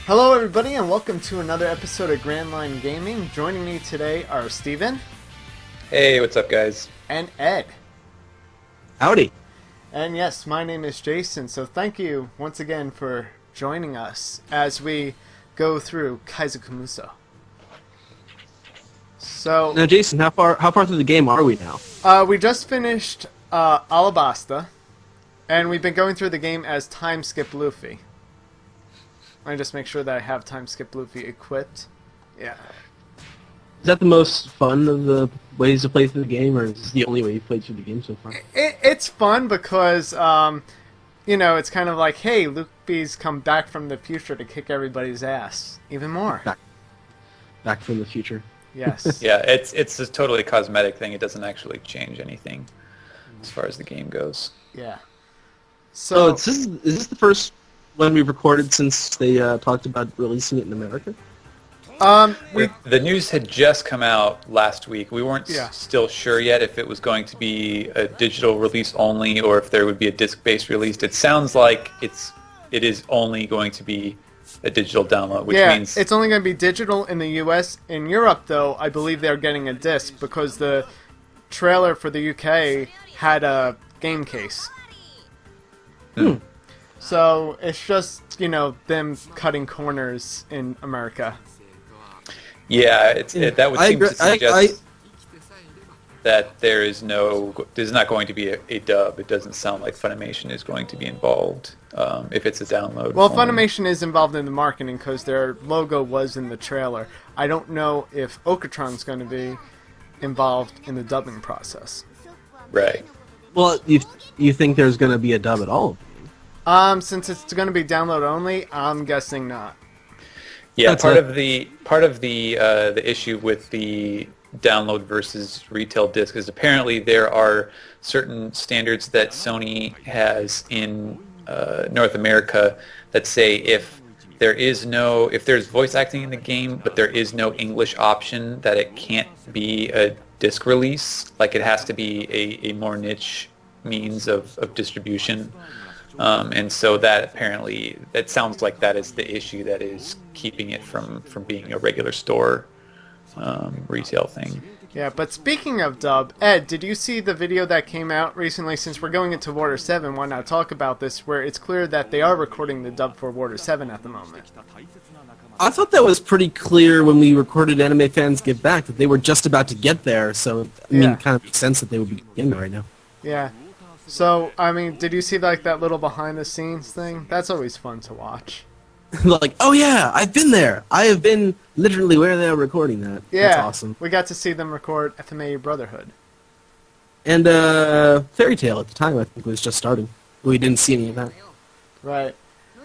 Hello everybody and welcome to another episode of Grand Line Gaming. Joining me today are Steven. Hey, what's up guys? And Ed. Howdy. And yes, my name is Jason, so thank you once again for joining us as we go through Kaizoku. So now, Jason, how far through the game are we now? We just finished Alabasta, and we've been going through the game as Time Skip Luffy. Let me just make sure that I have Time Skip Luffy equipped. Yeah. Is that the most fun of the ways to play through the game, or is this the only way you've played through the game so far? It's fun because, you know, it's kind of like, hey, Luffy's come back from the future to kick everybody's ass. Even more. Back from the future. Yes. Yeah, it's a totally cosmetic thing. It doesn't actually change anything as far as the game goes. Yeah. So is this the first one we've recorded since they talked about releasing it in America? The news had just come out last week. We weren't still sure yet if it was going to be a digital release only or if there would be a disc-based release. It sounds like it is only going to be a digital download, which means it's only going to be digital in the US. In Europe, though, I believe they're getting a disc because the trailer for the UK had a game case. So it's just, you know, them cutting corners in America. Yeah, that would seem to suggest that there's not going to be a dub. It doesn't sound like Funimation is going to be involved if it's a download. Well, only. Funimation is involved in the marketing because their logo was in the trailer. I don't know if Okatron's going to be involved in the dubbing process. Right. Well, you think there's going to be a dub at all? Since it's going to be download only, I'm guessing not. Yeah, part of the issue with the download versus retail disc is apparently there are certain standards that Sony has in North America that say if there's voice acting in the game but there is no English option, that it can't be a disc release. Like, it has to be a more niche means of distribution. And so that apparently, it sounds like that is the issue that is keeping it from being a regular store retail thing. Yeah, but speaking of dub, Ed, did you see the video that came out recently? Since we're going into Water 7, why not talk about this, where it's clear that they are recording the dub for Water 7 at the moment. I thought that was pretty clear when we recorded Anime Fans Get Back, that they were just about to get there, so I mean, it kind of makes sense that they would be in there right now. Yeah. So, I mean, did you see like that little behind-the-scenes thing? That's always fun to watch. Like, oh yeah, I've been there. I have been literally where they were recording that. Yeah, that's awesome. We got to see them record FMA Brotherhood. And Fairy Tail at the time, I think, was just starting. We didn't see any of that. Right.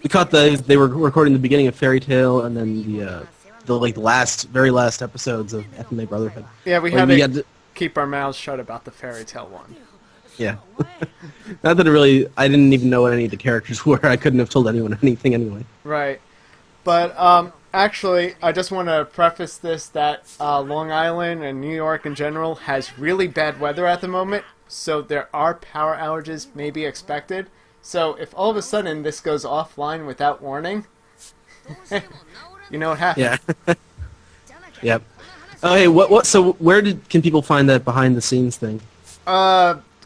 We caught they were recording the beginning of Fairy Tail and then the very last episodes of FMA Brotherhood. Yeah, we had to keep our mouths shut about the Fairy Tail one. Yeah. Not that I didn't even know what any of the characters were. I couldn't have told anyone anything anyway. Right. But, actually, I just want to preface this that Long Island and New York in general has really bad weather at the moment, so there are power outages maybe expected. So if all of a sudden this goes offline without warning, you know what happened. Yeah. Yep. Oh, hey, so where can people find that behind-the-scenes thing?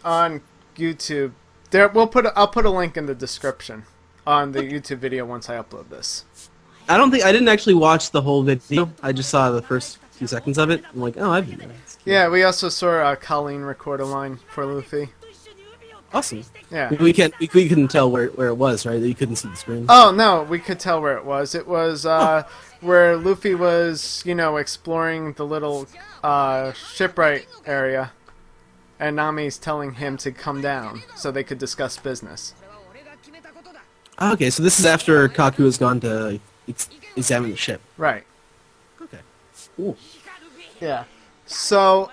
On YouTube. I'll put a link in the description on the YouTube video once I upload this. I didn't actually watch the whole video. I just saw the first few seconds of it. I'm like, oh, I've been there. Yeah, we also saw Colleen record a line for Luffy. Awesome. Yeah. We couldn't tell where it was, right? You couldn't see the screen. Oh no, we could tell where it was. It was where Luffy was, you know, exploring the little shipwright area. And Nami's telling him to come down so they could discuss business. Okay, so this is after Kaku has gone to examine the ship. Right. Okay. Cool. Yeah. So,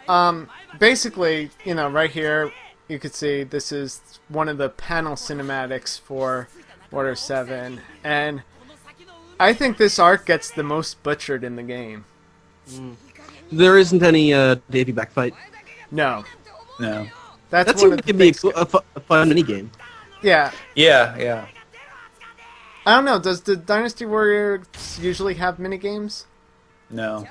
basically, you know, right here, you could see this is one of the panel cinematics for Water 7. And I think this arc gets the most butchered in the game. There isn't any Davy back fight? No. No. That seems like it'd be a fun mini game. Yeah. Yeah, yeah. I don't know. Does the Dynasty Warriors usually have minigames? No.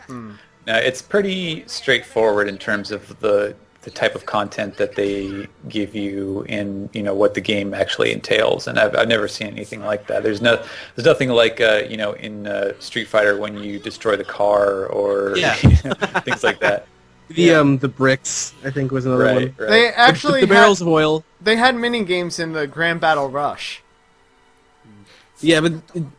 No, it's pretty straightforward in terms of the type of content that they give you and what the game actually entails. And I've never seen anything like that. There's nothing like in Street Fighter when you destroy the car or things like that. The bricks, I think, was another one. Right. They actually the barrels of oil. They had mini games in the Grand Battle Rush. Yeah, but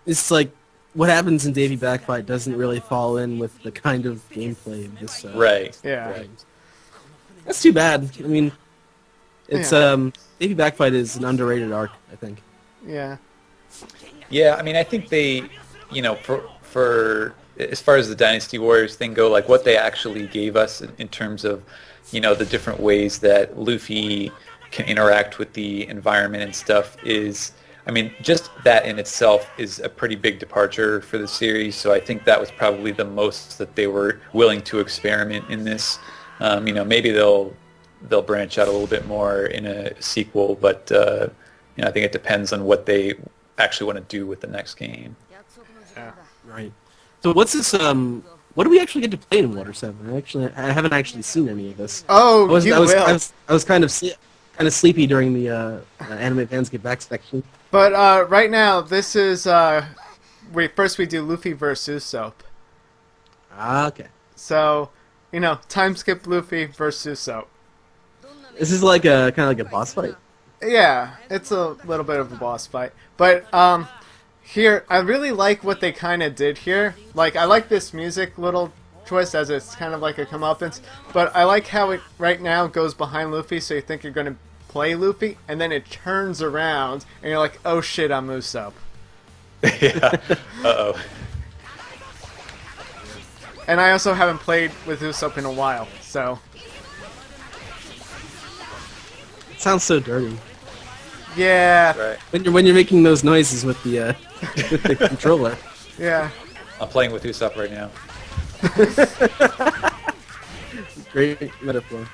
it's like what happens in Davy Backfight doesn't really fall in with the kind of gameplay of this. Right. Yeah. Right. That's too bad. I mean, it's Davy Backfight is an underrated arc, I think. Yeah. Yeah, I mean, I think they, for as far as the Dynasty Warriors thing go, like what they actually gave us in terms of, the different ways that Luffy can interact with the environment and stuff is, I mean, just that in itself is a pretty big departure for the series. So I think that was probably the most that they were willing to experiment in this. Maybe they'll branch out a little bit more in a sequel, but I think it depends on what they actually want to do with the next game. Yeah. Right. So what's this? What do we actually get to play in Water 7? I haven't actually seen any of this. Oh, I was kind of sleepy during the Anime Fans Get Back section. But right now, this is we do Luffy versus Usopp. Ah, okay. So, time skip Luffy versus Usopp. This is like a kind of like a boss fight. Yeah, it's a little bit of a boss fight. But here, I really like what they kind of did here. Like, I like this music little twist as it's kind of like a comeuppance. But I like how it right now goes behind Luffy, so you think you're going to play Luffy, and then it turns around, and you're like, oh shit, I'm Usopp. Yeah. Uh-oh. And I also haven't played with Usopp in a while, so... It sounds so dirty. Yeah. Right. When you're making those noises with the with the controller. Yeah. I'm playing with Usopp right now. Great metaphor.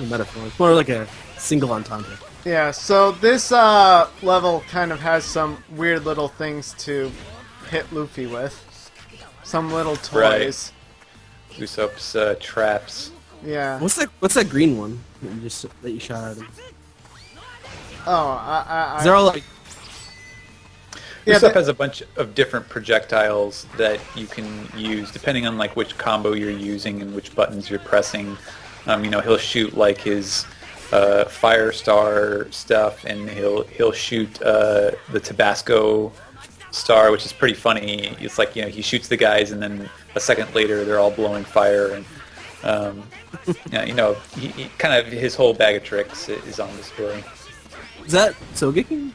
Metaphor. It's more like a single entendre. Yeah, so this level kind of has some weird little things to hit Luffy with. Some little toys. Right. Usopp's traps. Yeah. What's that green one that you shot at him? Oh, They're all like... Yeah, Usopp has a bunch of different projectiles that you can use depending on like which combo you're using and which buttons you're pressing. He'll shoot like his fire star stuff, and he'll shoot the Tabasco star, which is pretty funny. It's like he shoots the guys, and then a second later they're all blowing fire, and he kind of his whole bag of tricks is on display. Is that Sogeking?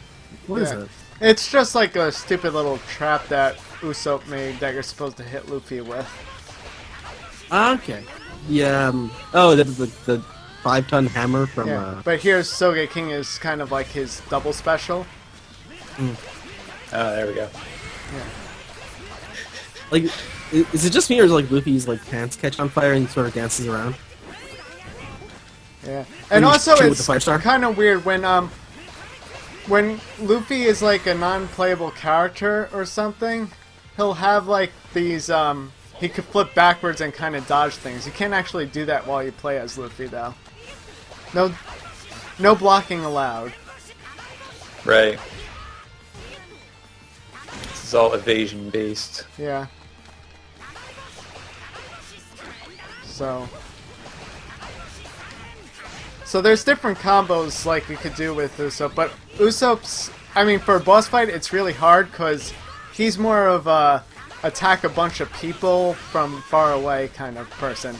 What is that? It's just like a stupid little trap that Usopp made that you're supposed to hit Luffy with. Ah, okay. Yeah. The 5-ton hammer from. Yeah. But here's Sogeking is kind of like his double special. Oh, there we go. Yeah. Like, is it just me, or is like Luffy's like pants catch on fire and he sort of dances around? Yeah. And also it's kind of weird when Luffy is like a non-playable character or something, he'll have like these he could flip backwards and kind of dodge things. You can't actually do that while you play as Luffy though. No blocking allowed. Right. This is all evasion based. Yeah. So there's different combos like we could do with Usopp, but Usopp's, for a boss fight, it's really hard because he's more of a attack a bunch of people from far away kind of person.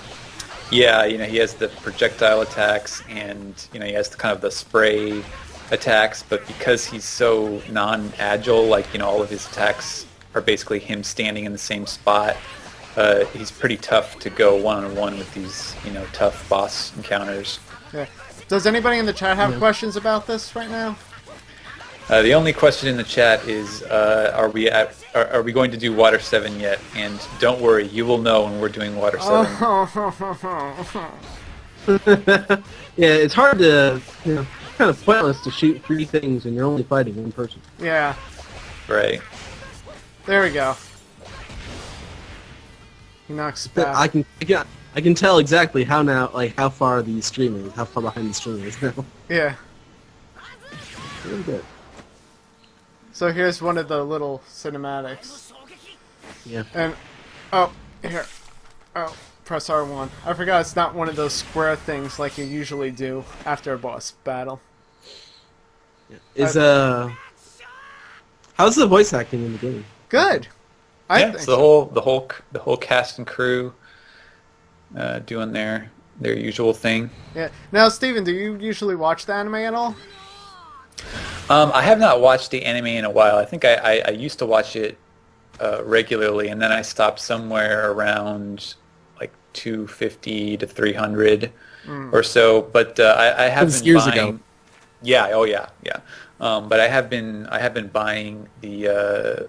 Yeah, he has the projectile attacks, and he has kind of the spray attacks, but because he's so non-agile, like all of his attacks are basically him standing in the same spot. He's pretty tough to go one-on-one with these, tough boss encounters. Yeah. Does anybody in the chat have questions about this right now? The only question in the chat is, are we going to do Water 7 yet? And don't worry, you will know when we're doing Water 7. Yeah, it's hard to, kind of pointless to shoot 3 things when you're only fighting one person. Yeah. Right. There we go. He knocks back. I can tell exactly how far the stream is, how far behind the stream is now. Yeah. Really good. So here's one of the little cinematics. Yeah. And here. Oh, press R1. I forgot it's not one of those square things like you usually do after a boss battle. Yeah. How's the voice acting in the game? Good. I think so the whole cast and crew doing their usual thing. Yeah. Now, Steven, do you usually watch the anime at all? I have not watched the anime in a while. I think I used to watch it regularly, and then I stopped somewhere around like 250 to 300 or so. But I have been years buying. Ago. Yeah. Oh yeah. Yeah. But I have been buying the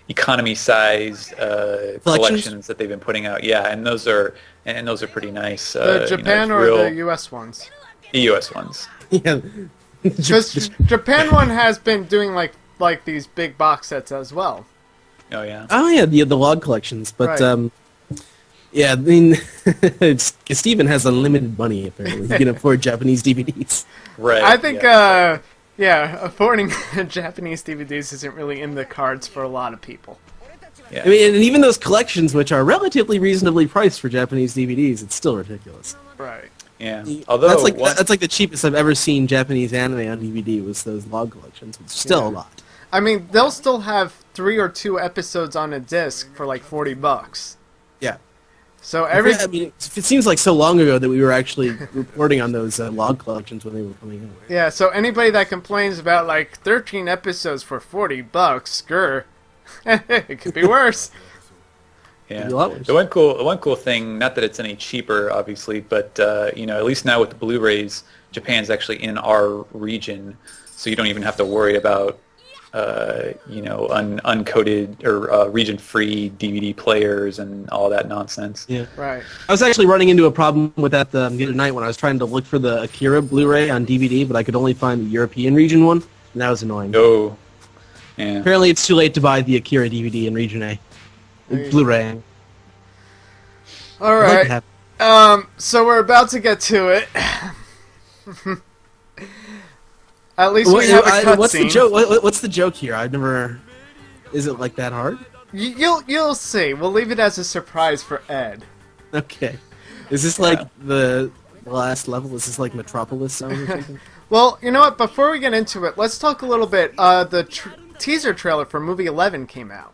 economy size collections that they've been putting out. Yeah, and those are pretty nice. The Japan or the U.S. ones? The U.S. ones. Yeah. Because Japan one has been doing like these big box sets as well. Oh yeah. Oh yeah, the log collections, but Right. yeah, I mean, Steven has unlimited money apparently. He can afford Japanese DVDs. Right. I think, yeah. affording Japanese DVDs isn't really in the cards for a lot of people. Yeah. I mean, and even those collections, which are relatively reasonably priced for Japanese DVDs, it's still ridiculous. Right. Yeah. Although that's like the cheapest I've ever seen Japanese anime on DVD was those log collections, which is still a lot. I mean, they'll still have 3 or 2 episodes on a disc for like $40. Yeah. So I mean, it seems like so long ago that we were actually reporting on those log collections when they were coming out. yeah. So anybody that complains about like 13 episodes for $40, grr, it could be worse. Yeah. Be a lot worse. The one cool thing, not that it's any cheaper, obviously, but at least now with the Blu-rays, Japan's actually in our region, so you don't even have to worry about uncoated or region-free DVD players and all that nonsense. Yeah. Right. I was actually running into a problem with that the other night when I was trying to look for the Akira Blu-ray on DVD, but I could only find the European region one, and that was annoying. Oh. Yeah. Apparently it's too late to buy the Akira DVD in region A. Blu-ray. All I'd like right. to have- So we're about to get to it. At least we have a what's the cutscene. joke? What's the joke here? I've never. Is it like that hard? You'll see. We'll leave it as a surprise for Ed. Okay. Is this like the last level? Is this like Metropolis Zone or something? Well, you know what? Before we get into it, let's talk a little bit. The teaser trailer for movie 11 came out.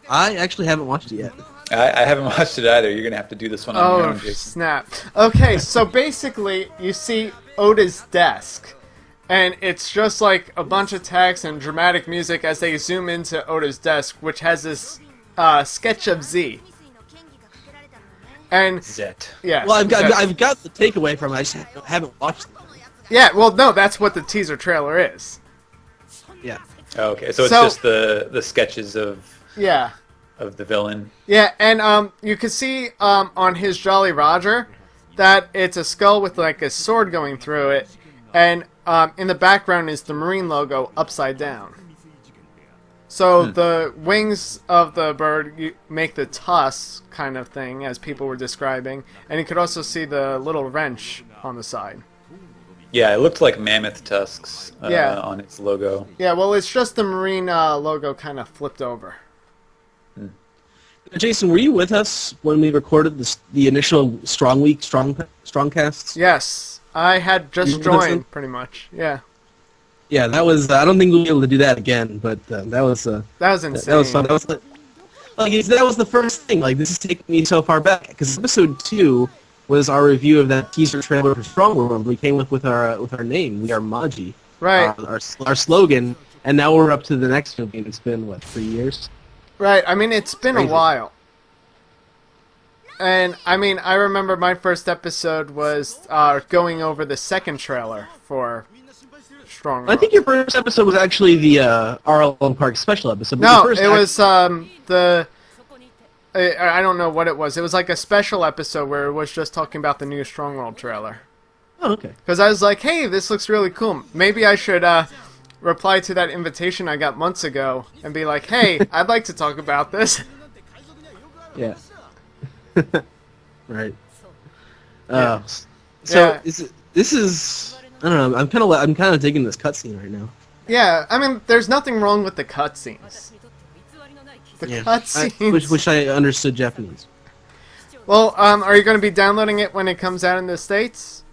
I actually haven't watched it yet. I haven't watched it either. You're going to have to do this one on your Oh, own, Jason. snap. Okay, so basically, you see Oda's desk. And it's just like a bunch of text and dramatic music as they zoom into Oda's desk, which has this sketch of Z. And Zet. yeah, Well, Zet. I've got the takeaway from it. I just haven't watched it. Yeah, well, no, that's what the teaser trailer is. Yeah. Oh, okay, so it's So- just the sketches of Yeah, the villain. yeah, and you can see on his Jolly Roger that it's a skull with like a sword going through it, and in the background is the Marine logo upside down. So the wings of the bird make the tusks kind of thing, as people were describing, and you could also see the little wrench on the side. Yeah, it looked like mammoth tusks Yeah. on its logo. Yeah, well, it's just the Marine logo kind of flipped over. Jason, were you with us when we recorded the initial Strong Week Strongcasts? Yes, I had just You with us then? joined, pretty much. Yeah, Yeah, that was. I don't think we'll be able to do that again, but that was. that was insane. That was fun. That was that was the first thing. Like, this is taking me so far back because episode 2 was our review of that teaser trailer for Strong World. We came up with our name. We are Maji. Right. Our slogan, and now we're up to the next movie. And it's been what, 3 years? Right, I mean, it's been a Crazy. while. And, I mean, I remember my first episode was going over the second trailer for Strong I World. think your first episode was actually the Arlen Park special episode. but No, the first it was the... I don't know what it was. It was like a special episode where it was just talking about the new Strong World trailer. Oh, okay. Because I was like, hey, this looks really cool. Maybe I should reply to that invitation I got months ago and be like, hey, I'd like to talk about this. Yeah. Right. Yeah. So Yeah. this is I don't know. I'm kind of digging this cutscene right now. Yeah, I mean, there's nothing wrong with the cutscenes. The Yeah. cutscenes. Wish I understood Japanese. Well, are you going to be downloading it when it comes out in the States?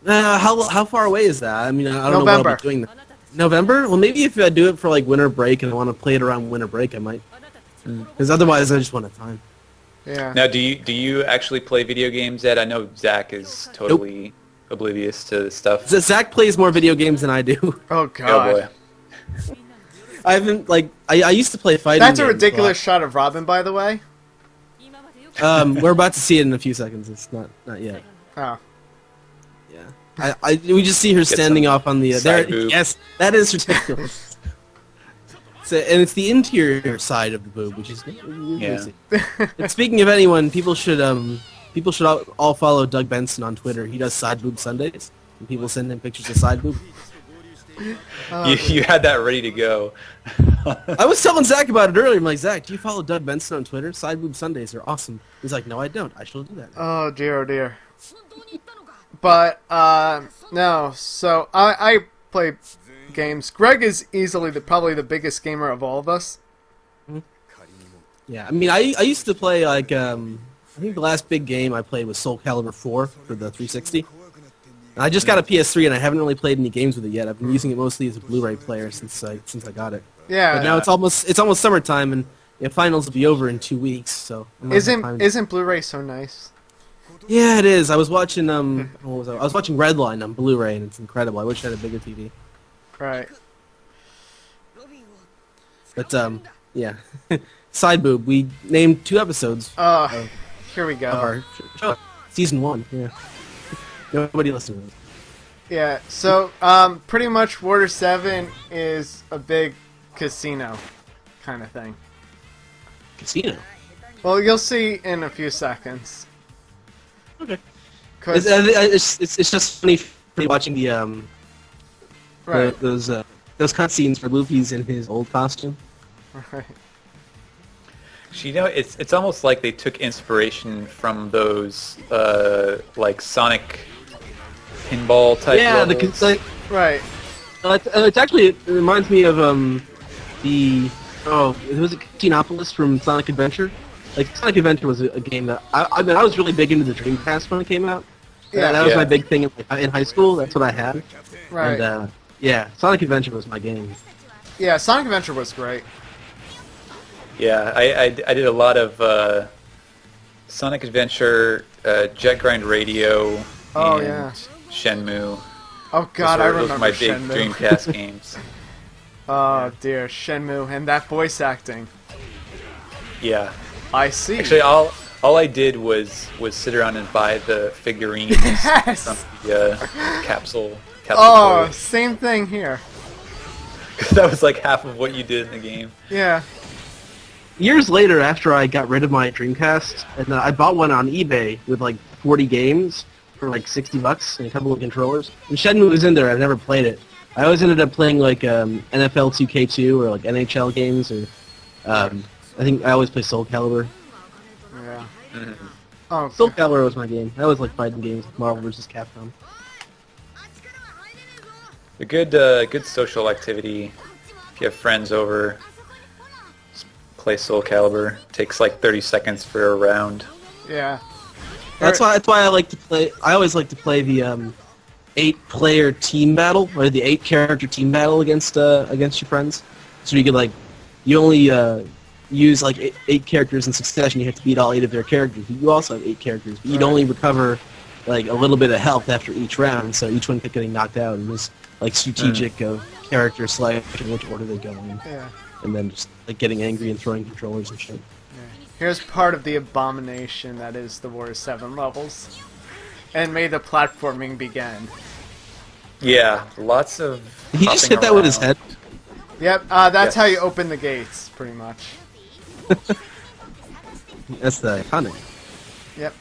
How far away is that? I mean, I don't know what November. I'll be doing. November? Well, maybe if I do it for like winter break and I want to play it around winter break, I might. Because otherwise, I just want to time. Yeah. Now, do you actually play video games, Ed? I know Zach is totally oblivious to this stuff. Zach plays more video games than I do. Oh, Oh God. boy. I haven't I used to play fighting. That's a games, ridiculous shot of Robin, by the way. We're about to see it in a few seconds. It's not yet. Oh. Yeah. We just see her standing off on the there. side boob. Yes, that is ridiculous. So, and it's the interior side of the boob, which is Yeah. And speaking of anyone, people should all follow Doug Benson on Twitter. He does side boob Sundays, and people send him pictures of side boob. You had that ready to go. I was telling Zach about it earlier. I'm like, Zach, do you follow Doug Benson on Twitter? Side boob Sundays are awesome. He's like, no, I don't. I shall do that. Oh, dear, oh, dear. But, no, so I play games. Greg is easily probably the biggest gamer of all of us. Yeah, I mean, I used to play, like, I think the last big game I played was Soul Calibur 4 for the 360. And I just got a PS3, and I haven't really played any games with it yet. I've been using it mostly as a Blu-ray player since I got it. Yeah. But now it's almost summertime, and finals will be over in 2 weeks, so... I'm not having time to- Isn't Blu-ray so nice? Yeah, it is. I was watching, what was I was watching Redline on Blu-ray, and it's incredible. I wish I had a bigger TV. Right. But, yeah. Side boob. We named 2 episodes Here we go. of our show. Season 1, yeah. Nobody listened to it. Yeah, so, pretty much Water 7 is a big casino kind of thing. Casino. Well, you'll see in a few seconds. Okay. 'Cause- It's just funny for me watching the right. those cutscenes for Luffy's in his old costume. Right. You know, it's almost like they took inspiration from those like Sonic pinball type levels. Right. It's actually it reminds me of it was Xenopolis from Sonic Adventure. Like Sonic Adventure was a game that I mean I was really big into the Dreamcast when it came out. Yeah. That was my big thing in high school. That's what I had. Right. And yeah, Sonic Adventure was my game. Yeah, Sonic Adventure was great. Yeah, I did a lot of Sonic Adventure, Jet Grind Radio, Oh, and yeah. Shenmue. Oh god, I Those remember were my big Shenmue. Dreamcast games. Oh dear, Shenmue and that voice acting. Yeah. I see. Actually, all I did was sit around and buy the figurines Yes! from the capsule Oh, toys. same thing here. That was like half of what you did in the game. Yeah. Years later, after I got rid of my Dreamcast, and I bought one on eBay with like 40 games for like $60 and a couple of controllers. And Shenmue was in there. I've never played it. I always ended up playing like NFL 2K2 or like NHL games, or I think I always play Soul Calibur. Yeah. Mm-hmm. Oh, Soul Calibur was my game. I always like fighting games, like Marvel vs. Capcom. A good social activity. If you have friends over, just play Soul Calibur. Takes like 30 seconds for a round. yeah. That's why I like to play. I always like to play the 8-player team battle, or the 8-character team battle against your friends. So you could you only use like 8 characters in succession. You have to beat all 8 of their characters. You also have 8 characters, but you'd only recover like a little bit of health after each round. So each one kept getting knocked out, and was like strategic of character selection, which order they go in, Yeah. and then just like getting angry and throwing controllers and shit. Here's part of the abomination that is the Water 7 levels. And may the platforming begin. Yeah, lots of. He just hopping hit that with his around. head. Yep, that's Yes. how you open the gates, pretty much. That's the iconic. Yep.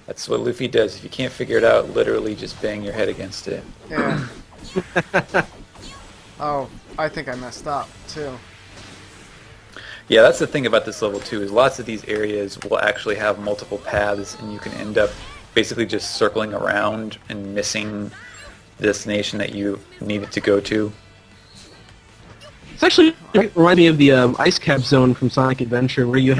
That's what Luffy does. If you can't figure it out, literally just bang your head against it. Yeah. Oh, I think I messed up too. Yeah, that's the thing about this level too, is lots of these areas will actually have multiple paths, and you can end up basically just circling around and missing the destination that you needed to go to. It's actually remind me of the ice cap zone from Sonic Adventure, where you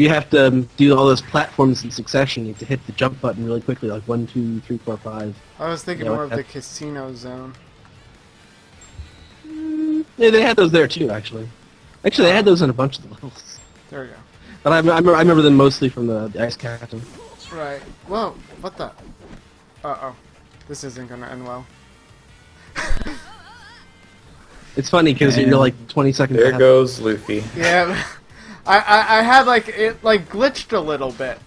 have to do all those platforms in succession. You have to hit the jump button really quickly, like 1, 2, 3, 4, 5. I was thinking Yeah, more of that- the casino zone. Yeah, they had those there too, actually. Actually, they had those in a bunch of the levels. There we go. But I remember them mostly from the ice captain. Right. Whoa, what the? Uh-oh. This isn't gonna end well. It's funny because you're like 20 seconds There ahead. goes Luffy. Yeah, I had like, it like glitched a little bit.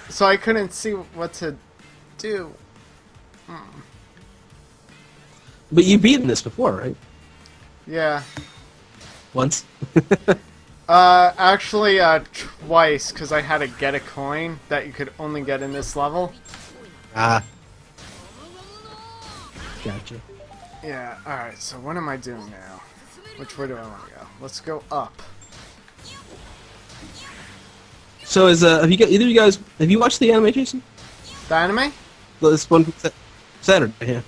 So I couldn't see what to do. But you've beaten this before, right? Yeah. Once? Actually, twice, because I had to get a coin that you could only get in this level. Ah. Gotcha. Yeah, alright, so what am I doing now? Which way do I want to go? Let's go up. So have you guys watched the anime, Jason? The anime? This one from Saturday, yeah.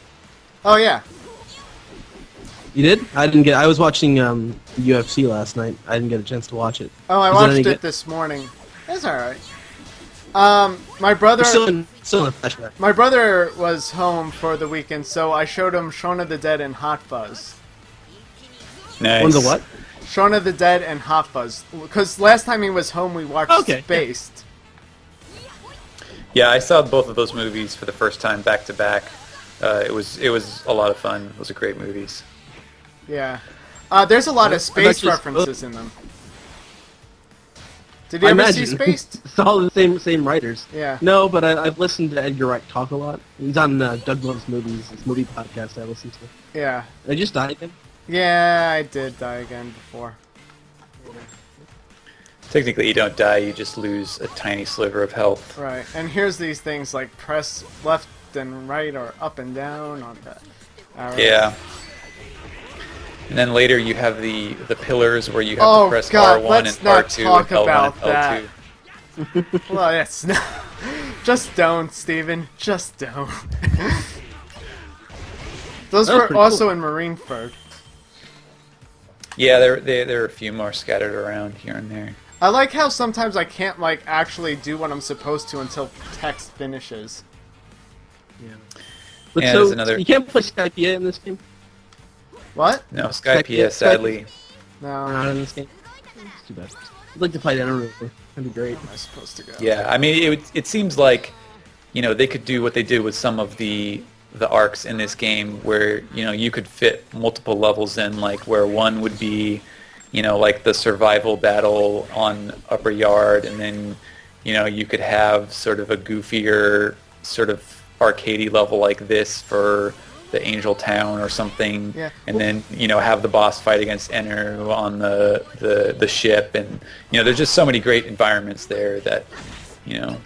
Oh, yeah. You did? I was watching UFC last night. I didn't get a chance to watch it. Oh, I Was it watched any it good? this morning. It's alright. My brother... Still in flashback. My brother was home for the weekend, so I showed him Shaun of the Dead and Hot Fuzz. Nice. One's a what? Shaun of the Dead and Hot Fuzz. Because last time he was home, we watched Spaced. Yeah, I saw both of those movies for the first time back to back. It was a lot of fun. Those are great movies. Yeah. There's a lot of space actually- references in them. Did you I ever imagine. see Spaced? It's all the same writers. Yeah. No, but I've listened to Edgar Wright talk a lot. He's on Doug Loves Movies, this movie podcast I listen to. Yeah. I just died again. Yeah, I did die again before. Technically, you don't die; you just lose a tiny sliver of health. Right. And here's these things like press left and right or up and down on the arrow. Yeah. And then later you have the pillars where you have Oh, to press God, R1 let's and not R2 talk and L1 about and L2. Well, yes. Just don't, Steven. Just don't. Those That was were pretty also cool. in Marineford. Yeah, there are a few more scattered around here and there. I like how sometimes I can't, like, actually do what I'm supposed to until text finishes. Yeah. But Yeah, so there's another- you can't play Skypiea in this game. What? No, Skypiea, sadly. No. Not in this game. It's too bad. I'd like to play that. That'd be great. Where am I supposed to go? Yeah, I mean, it seems like, they could do what they did with some of the arcs in this game where, you could fit multiple levels in, like where one would be, like the survival battle on Upper Yard, and then, you could have sort of a goofier sort of arcadey level like this for the Angel Town or something, Yeah. and then have the boss fight against Enru on the ship, and there's just so many great environments there that Yeah.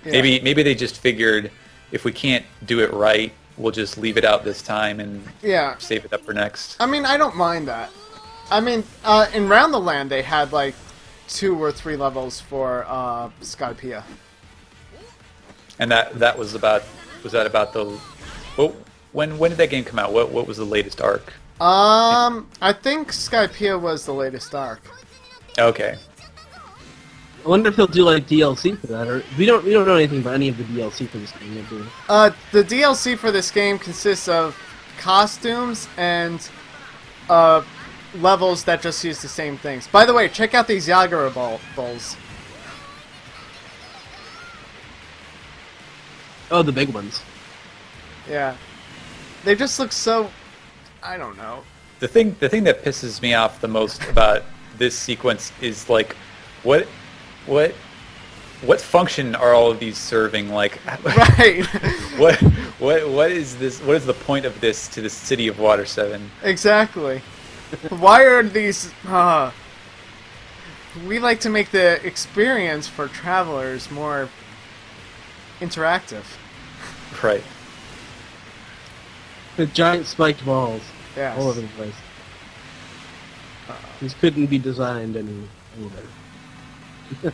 maybe they just figured if we can't do it right, we'll just leave it out this time and Yeah. save it up for next. I mean, I don't mind that. I mean, in Round the Land, they had, like, 2 or 3 levels for Skypiea. And that was about the when did that game come out? What was the latest arc? I think Skypiea was the latest arc. Okay. I wonder if they'll do like DLC for that, or we don't know anything about any of the DLC for this game yet, do we? The DLC for this game consists of costumes and levels that just use the same things. By the way, check out these Yagura bowls. Oh, the big ones. Yeah. They just look so... I don't know. The thing that pisses me off the most about this sequence is like what function are all of these serving? Like, Right. what is this? What is the point of this to the city of Water 7? Exactly. Why are these... we like to make the experience for travelers more interactive. Right. The giant spiked balls Yes. all over the place. These couldn't be designed any better.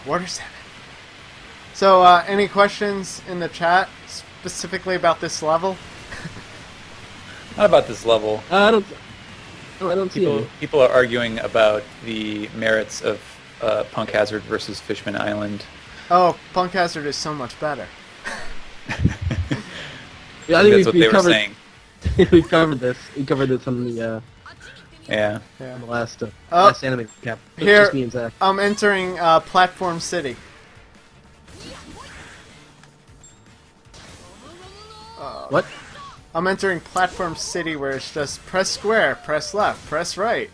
Water 7. So, any questions in the chat specifically about this level? Not about this level. I don't see any. People are arguing about the merits of Punk Hazard versus Fishman Island. Oh, Punk Hazard is so much better. Yeah, I think That's what they were saying. We've covered this. We covered this on the Yeah. Yeah. on the last anime cap. Here, Just me and Zach. I'm entering Platform City. What? I'm entering Platform City where it's just press square, press left, press right.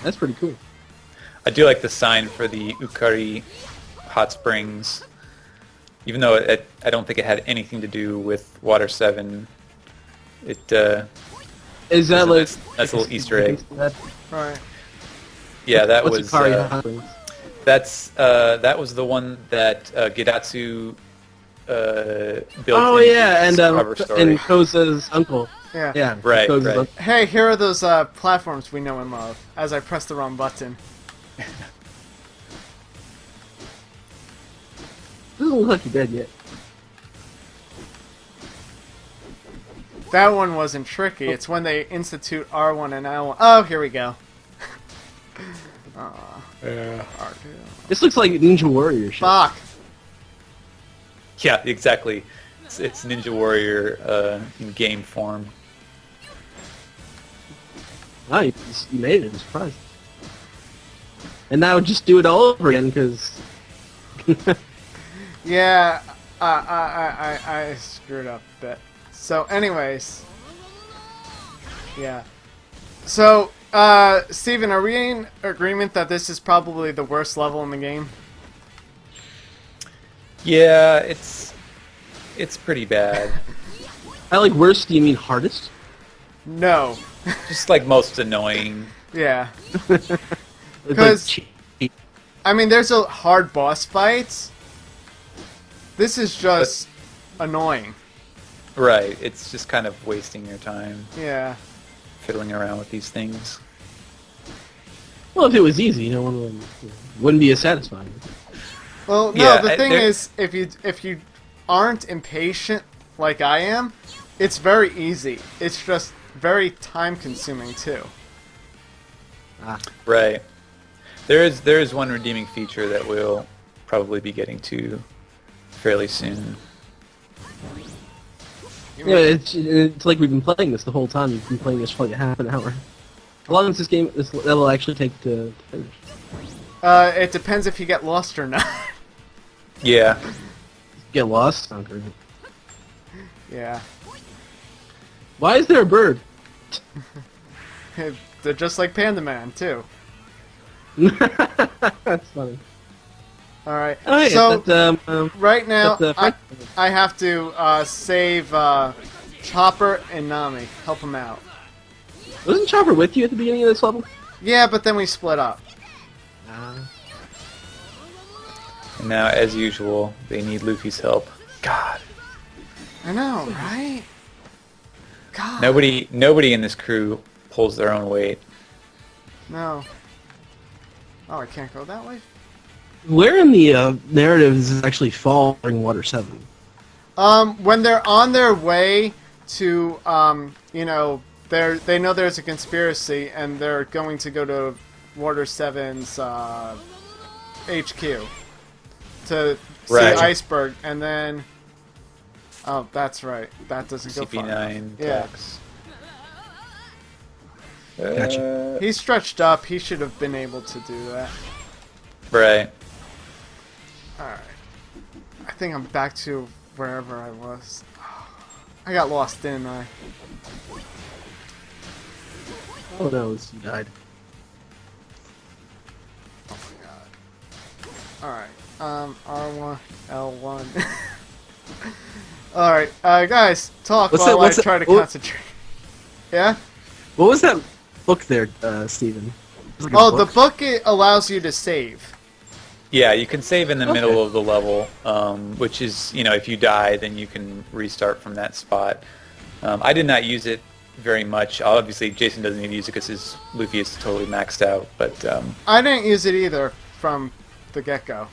That's pretty cool. I do like the sign for the Ukari Hot Springs. Even though I don't think it had anything to do with Water 7. It Is that like that's a little Easter egg. Right. Yeah, that What's was Ukari Hot Springs? that was the one that Gidatsu built. Oh into yeah, his cover story. and Koza's uncle. Yeah. Yeah, Right, Koza's right. uncle. Hey, here are those platforms we know and love. As I press the wrong button. Doesn't look like you're dead yet. That one wasn't tricky. It's when they institute R1 and L1. Oh, here we go. Yeah. R2. This looks like Ninja Warrior shit. Fuck. Yeah, exactly. It's Ninja Warrior in game form. Wow, you made it. I'm surprised. And now just do it all over again, because... Yeah, I screwed up a bit. So, anyways. Yeah. So, Steven, are we in agreement that this is probably the worst level in the game? Yeah, it's pretty bad. I like worst, do you mean hardest? No. Just like most annoying. Yeah. It's Because- cheap. I mean, there's a hard boss fights. This is just annoying. Right, it's just kind of wasting your time Yeah. fiddling around with these things. Well, if it was easy, no one wouldn't be as satisfying. Well, no, Yeah, the thing there- is, if you aren't impatient like I am, it's very easy. It's just very time-consuming too. Ah. Right. There is one redeeming feature that we'll probably be getting to fairly soon. Yeah, it's like we've been playing this the whole time. You've been playing this for like a half an hour. How long does this level actually take to finish? It depends if you get lost or not. Yeah. Get lost? Oh, great. Yeah. Why is there a bird? They're just like Panda Man, too. That's funny. Alright, Oh, yeah, so that, right now, that's, I have to save Chopper and Nami. Help them out. Wasn't Chopper with you at the beginning of this level? Yeah, but then we split up. And now, as usual, they need Luffy's help. God. I know, right? God. Nobody in this crew pulls their own weight. No. Oh, I can't go that way? Where in the narrative does it actually fall during Water 7? When they're on their way to, you know, they know there's a conspiracy, and they're going to go to Water 7's HQ to see Right. Iceberg, and then... Oh, that's right. That doesn't go far enough. CP9 Yeah. tax. Gotcha. He's stretched up. He should have been able to do that. Right. Alright. I think I'm back to wherever I was. I got lost, didn't I? Oh no, he died. Oh my god. Alright. R1, L1. Alright, guys, talk while I try to concentrate. Yeah? What was that book there, Steven? It was like a Oh, the book? book, it allows you to save. Yeah, you can save in the middle of the level, which is, if you die, then you can restart from that spot. I did not use it very much. Obviously, Jason doesn't need to use it because his Luffy is totally maxed out. But I didn't use it either from the get-go.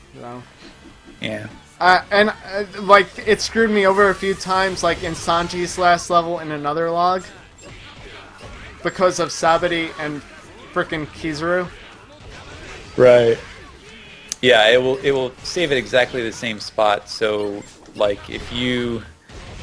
Yeah. Like, it screwed me over a few times, like in Sanji's last level in another log, because of Sabati and frickin' Kizaru. Right. Yeah, it will save at exactly the same spot. So, like, if you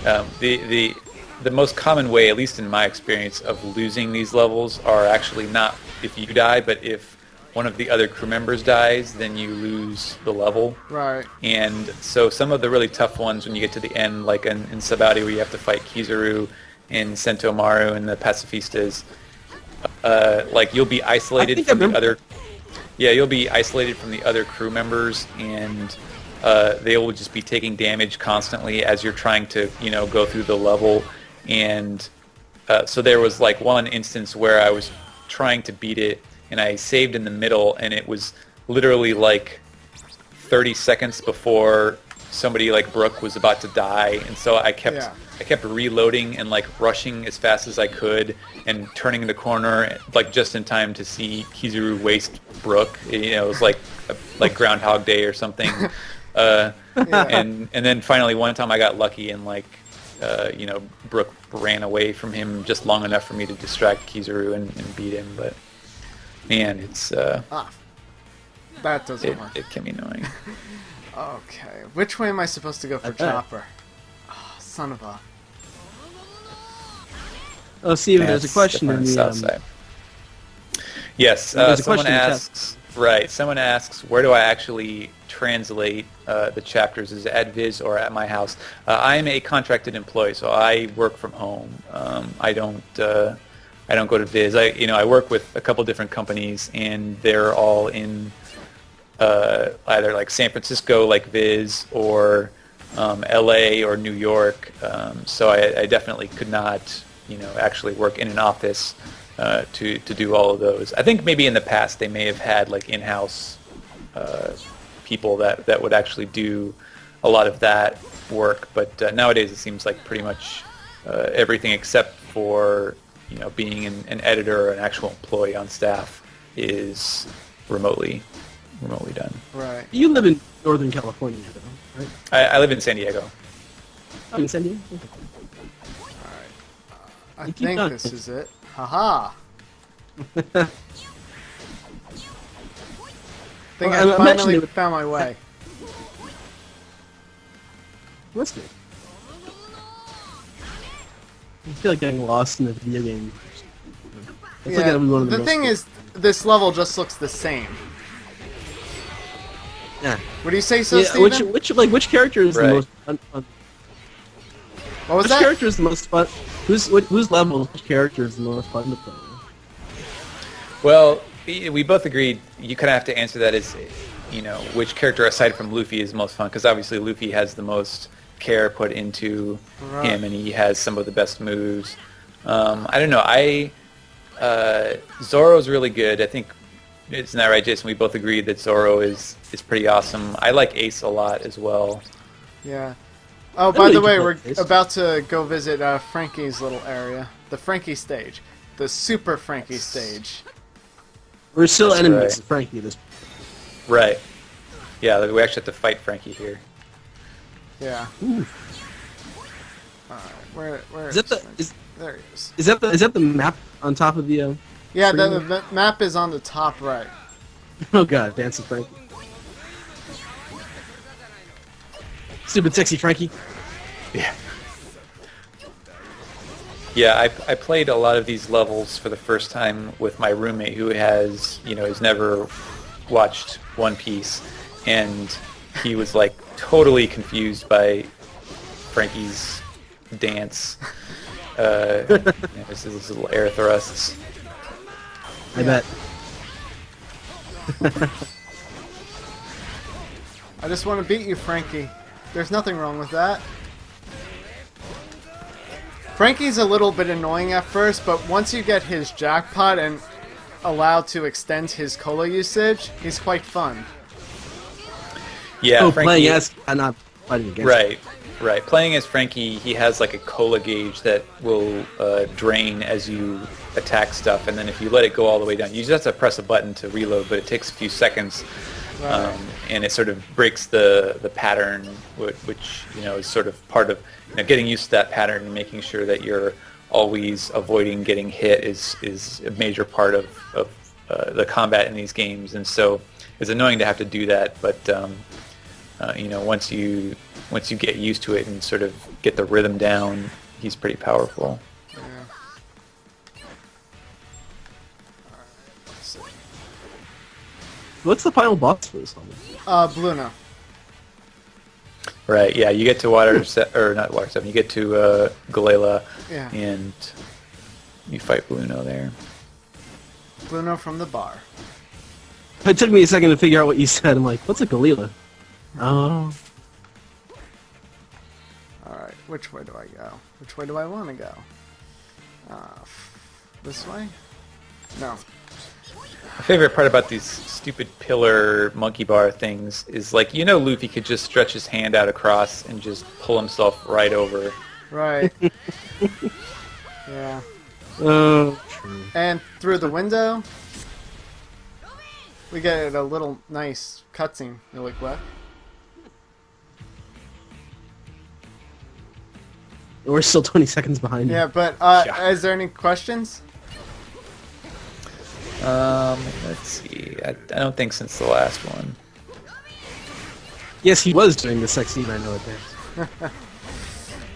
the most common way, at least in my experience, of losing these levels are actually not if you die, but if one of the other crew members dies, then you lose the level. Right. And so some of the really tough ones when you get to the end, like in Sabati where you have to fight Kizaru and Sentomaru and the Pacifistas, like you'll be isolated from the other. Yeah, you'll be isolated from the other crew members, and they will just be taking damage constantly as you're trying to, go through the level. And so there was like one instance where I was trying to beat it, and I saved in the middle, and it was literally like 30 seconds before somebody like Brooke was about to die, and so I kept reloading and like rushing as fast as I could and turning the corner like just in time to see Kizaru waste Brooke. It was like Groundhog Day or something. And then finally one time I got lucky and like Brooke ran away from him just long enough for me to distract Kizaru and beat him. But man, it's that doesn't work. It can be annoying. Okay, which way am I supposed to go for Chopper? Oh, son of a... Oh, Steven, there's a question in the south side. Yes, someone asks. Right, someone asks, where do I actually translate the chapters? Is it at Viz or at my house? I am a contracted employee, so I work from home. I don't go to Viz. I work with a couple different companies, and they're all in either like San Francisco, like Viz, or LA or New York. So I definitely could not, actually work in an office to do all of those. I think maybe in the past they may have had like in-house people that would actually do a lot of that work, but nowadays it seems like pretty much everything except for being an editor or an actual employee on staff is remotely done. Right. You live in Northern California, though, right? I live in San Diego. Oh, in San Diego? Okay. I think this is it. Haha. Think I finally found my way. That's good. I feel like getting lost in a video game. It's like one of the thing is, this level just looks the same. Yeah. What do you say, so Steven? Which character is the most fun? What was which that? Character is the most fun? Whose level? Which character is the most fun to play? Well, we both agreed. You kind of have to answer that as, which character aside from Luffy is most fun? Because obviously Luffy has the most care put into him, and he has some of the best moves. I don't know. Zoro's really good. I think isn't that right, Jason? We both agreed that Zoro is pretty awesome. I like Ace a lot as well. Yeah. Oh, by the way, we're about to go visit Franky's little area. The Franky stage. The Super Franky stage. We're still enemies of Franky at this point. Right. Yeah, we actually have to fight Franky here. Yeah. Alright, where is that there he is. Is that the map on top of the yeah, the map is on the top right. Oh god, dancing Franky. Stupid sexy Franky. Yeah. Yeah, I played a lot of these levels for the first time with my roommate who has never watched One Piece, and he was like totally confused by Franky's dance. His little air thrusts. I bet. I just want to beat you, Franky. There's nothing wrong with that. Franky's a little bit annoying at first, but once you get his jackpot and allowed to extend his cola usage, he's quite fun. Yeah, Oh, Franky, playing as, not fighting against. right, right. Playing as Franky, he has like a cola gauge that will drain as you attack stuff, and then if you let it go all the way down, you just have to press a button to reload, but it takes a few seconds, Right. and it sort of breaks the pattern, which is sort of part of getting used to that pattern and making sure that you're always avoiding getting hit is a major part of the combat in these games, and so it's annoying to have to do that, but once you get used to it and sort of get the rhythm down, he's pretty powerful. Yeah. Alright, so, What's the final boss for this level? Bluno. Right, yeah, you get to not Water 7, you get to Galila, Yeah. and you fight Bluno there. Bluno from the bar. It took me a second to figure out what you said. I'm like, what's a Galila? Oh. Alright, which way do I go? Which way do I want to go? This way? No. My favorite part about these stupid pillar monkey bar things is, like, Luffy could just stretch his hand out across and just pull himself right over. Right. Yeah. Oh, true. And through the window, we get a little nice cutscene. You're like, what? We're still 20 seconds behind you. Yeah, but Yeah. is there any questions? Let's see. I don't think since the last one. Yes, he was doing the sex scene, I know it there.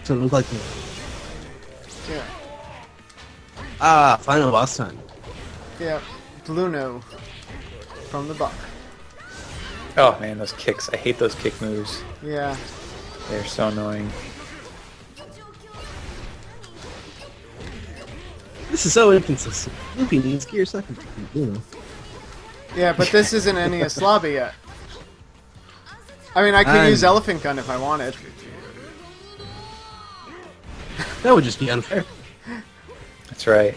So it looked like me. Yeah. Ah, final boss time. Yeah. Bluno from the bar. Oh man, those kicks. I hate those kick moves. Yeah. They're so annoying. This is so inconsistent. Luffy needs gear second. Yeah, but this isn't NES Lobby yet. I mean, I could I'm- use Elephant Gun if I wanted. That would just be unfair. That's right.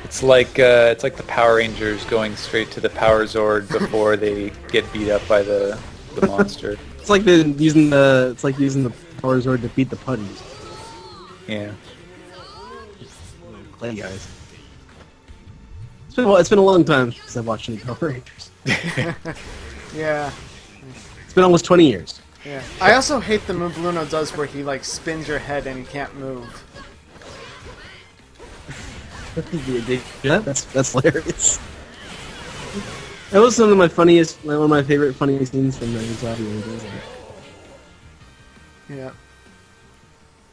It's like the Power Rangers going straight to the Power Zord before they get beat up by the monster. It's like using the Power Zord to beat the putties. Yeah. Play guys. It's been a long time since I've watched any Power Rangers. Yeah. It's been almost 20 years. Yeah. I also hate the move Bluno does where he like spins your head and you can't move. Yeah, that's hilarious. That was one of my favorite funniest scenes from the Usopp. Yeah.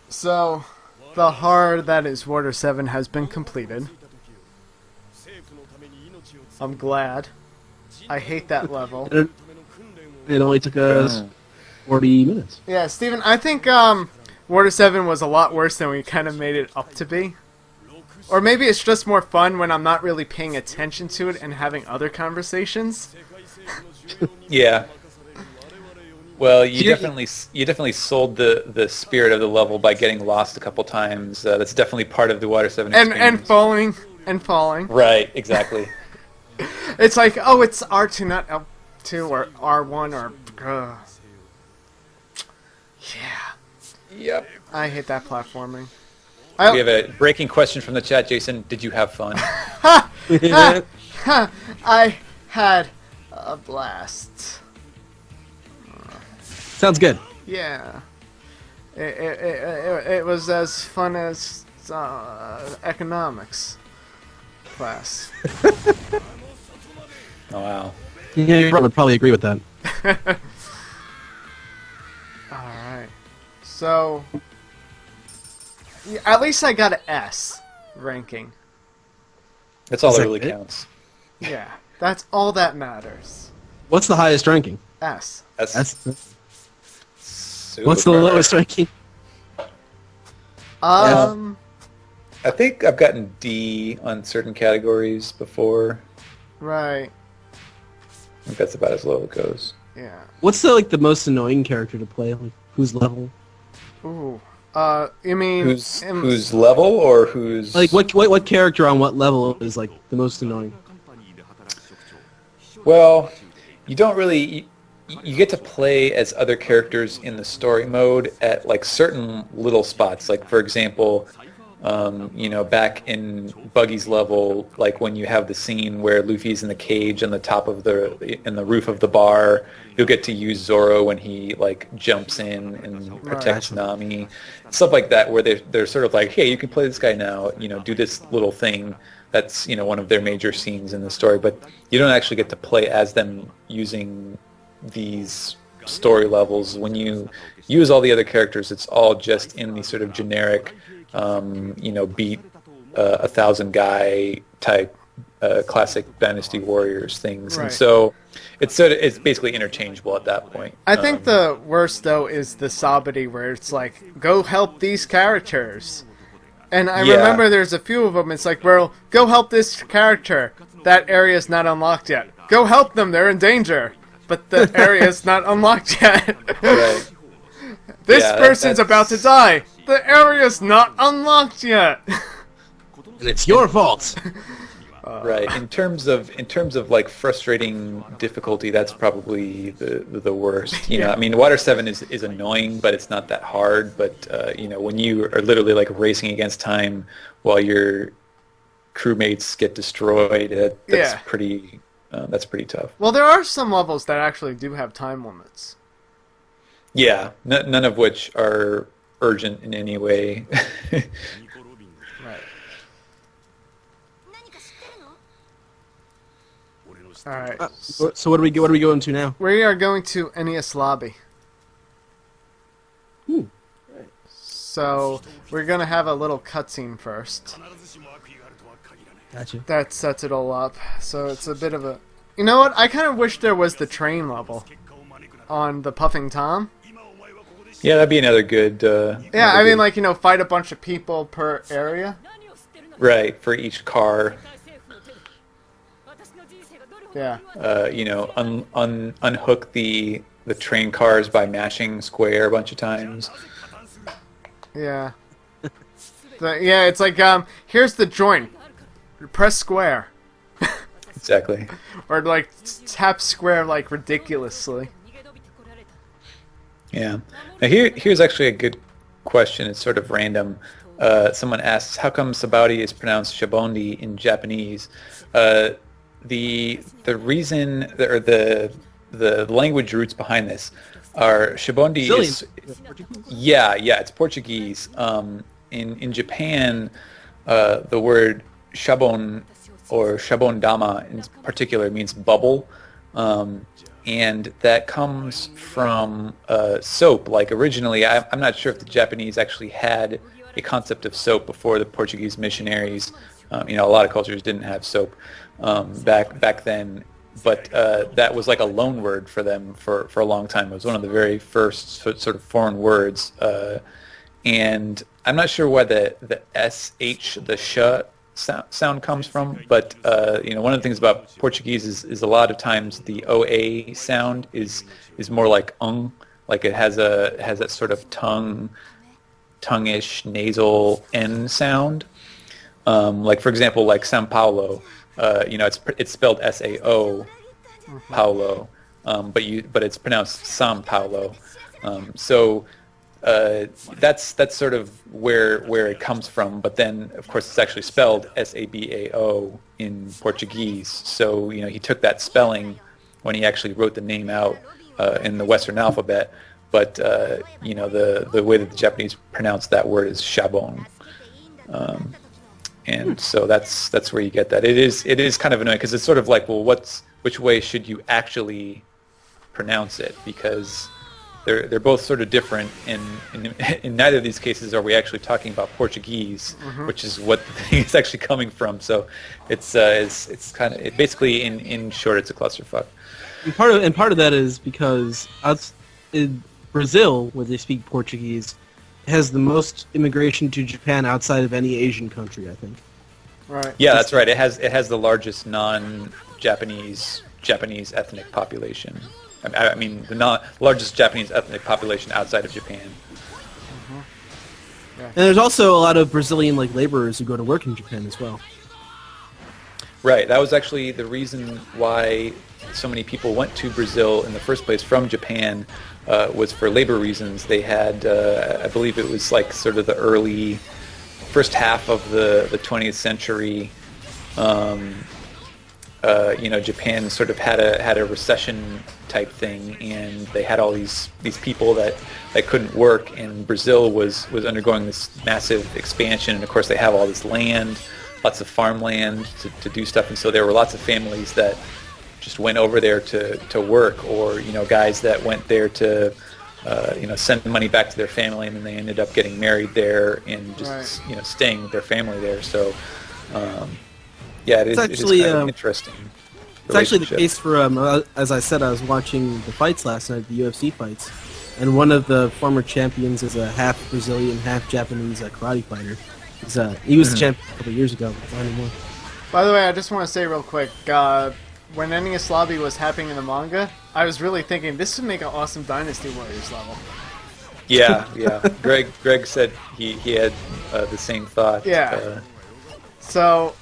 So, the horror that is Water 7 has been completed. I'm glad. I hate that level. It only took us 40 minutes. Yeah, Steven, I think Water 7 was a lot worse than we kind of made it up to be. Or maybe it's just more fun when I'm not really paying attention to it and having other conversations. Yeah. Well, you definitely sold the spirit of the level by getting lost a couple times. That's definitely part of the Water 7 experience. And falling. Right, exactly. It's like, oh, it's R2, not L2 or R1 or... Yeah. Yep. I hate that platforming. We have a breaking question from the chat, Jason. Did you have fun? I had a blast. Sounds good. Yeah. It was as fun as economics class. Oh, wow. Yeah, you would probably agree with that. Alright. So... yeah, at least I got an S ranking. That's all Is that that really it? counts. Yeah. That's all that matters. What's the highest ranking? S. Super. What's the lowest ranking? I think I've gotten D on certain categories before. Right. I think that's about as low as it goes. Yeah. What's the most annoying character to play? Like, whose level? Ooh. You mean... Who's level or who's... Like, what character on what level is, like, the most annoying? Well, you don't really... you get to play as other characters in the story mode at like certain little spots. Like for example, back in Buggy's level, like when you have the scene where Luffy's in the cage on the top of in the roof of the bar, you'll get to use Zoro when he like jumps in and protects Nami, stuff like that, where they're sort of like, hey, you can play this guy now, do this little thing. That's one of their major scenes in the story, but you don't actually get to play as them using these story levels. When you use all the other characters, it's all just in the sort of generic beat 1,000 guy type classic Dynasty Warriors things, and so it's basically interchangeable at that point. I think the worst though is the Sabati, where it's like, go help these characters, and I remember there's a few of them. It's like, well, go help this character. That area is not unlocked yet. Go help them. They're in danger, but the area is not unlocked yet. Right. This person's about to die. The area's not unlocked yet. And it's your fault. Right. In terms of like frustrating difficulty, that's probably the worst. I mean, Water 7 is annoying, but it's not that hard. But when you are literally like racing against time while your crewmates get destroyed, that's pretty tough. Well, there are some levels that actually do have time limits. Yeah, none of which are urgent in any way. Right. All right. So what are we going to now? We are going to NES Lobby. Ooh. So we're gonna have a little cutscene first. Gotcha. That sets it all up. So it's a bit of a. You know what? I kind of wish there was the train level on the Puffing Tom. Yeah, that'd be another good. Yeah, I mean, like, fight a bunch of people per area. Right, for each car. Yeah. Unhook the train cars by mashing square a bunch of times. Yeah. Yeah, it's like, here's the joint. Press square. Exactly. Or, like, tap square, like, ridiculously. Yeah. Now here's actually a good question. It's sort of random. Someone asks, how come Sabati is pronounced Shabondi in Japanese? The reason, or the language roots behind this are Shabondi is... Yeah, it's Portuguese. In Japan, the word Shabon or Shabondama in particular means bubble. And that comes from soap. Like originally, I'm not sure if the Japanese actually had a concept of soap before the Portuguese missionaries. A lot of cultures didn't have soap back then, but that was like a loan word for them for a long time. It was one of the very first sort of foreign words, and I'm not sure where the sh, the sh sound comes from, but one of the things about Portuguese is a lot of times the OA sound is more like like it has that sort of tongue-ish nasal N sound. Like for example, like São Paulo, it's spelled S-A-O, Paulo, but it's pronounced São Paulo. So that's sort of where it comes from. But then, of course, it's actually spelled S-A-B-A-O in Portuguese. So he took that spelling when he actually wrote the name out in the Western alphabet. But the way that the Japanese pronounce that word is Shabon. And so that's where you get that. It is kind of annoying because it's sort of like, well, which way should you actually pronounce it? Because they're both sort of different. In neither of these cases are we actually talking about Portuguese, which is what the thing is actually coming from. So it's kind of basically in short, it's a clusterfuck. And part of that is because in Brazil, where they speak Portuguese, has the most immigration to Japan outside of any Asian country, I think. Right. Yeah, that's right. It has the largest non-Japanese ethnic population. I mean, the largest Japanese ethnic population outside of Japan. Yeah. And there's also a lot of Brazilian laborers who go to work in Japan as well. Right. That was actually the reason why so many people went to Brazil in the first place from Japan, was for labor reasons. They had, I believe it was like sort of the early first half of the 20th century. Japan sort of had a recession type thing, and they had all these people that couldn't work, and Brazil was undergoing this massive expansion, and of course they have all this land, lots of farmland to do stuff, and so there were lots of families that just went over there to work, or guys that went there to send money back to their family, and then they ended up getting married there and just staying with their family there. So it is kind of an interesting. It's actually the case for as I said, I was watching the fights last night, the UFC fights, and one of the former champions is a half Brazilian, half Japanese karate fighter. He was the champion a couple of years ago, but not anymore. By the way, I just want to say real quick, when Enies Lobby was happening in the manga, I was really thinking this would make an awesome Dynasty Warriors level. Yeah. Greg said he had the same thought. Yeah. So,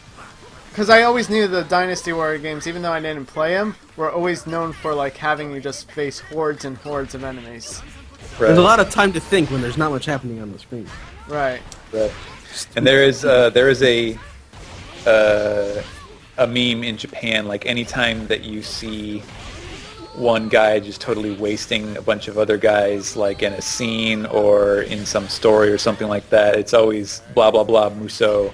because I always knew the Dynasty Warrior games, even though I didn't play them, were always known for having you just face hordes and hordes of enemies. Right. There's a lot of time to think when there's not much happening on the screen. Right. And there is a meme in Japan, like anytime that you see one guy just totally wasting a bunch of other guys, like in a scene or in some story or something like that, it's always blah blah blah Muso.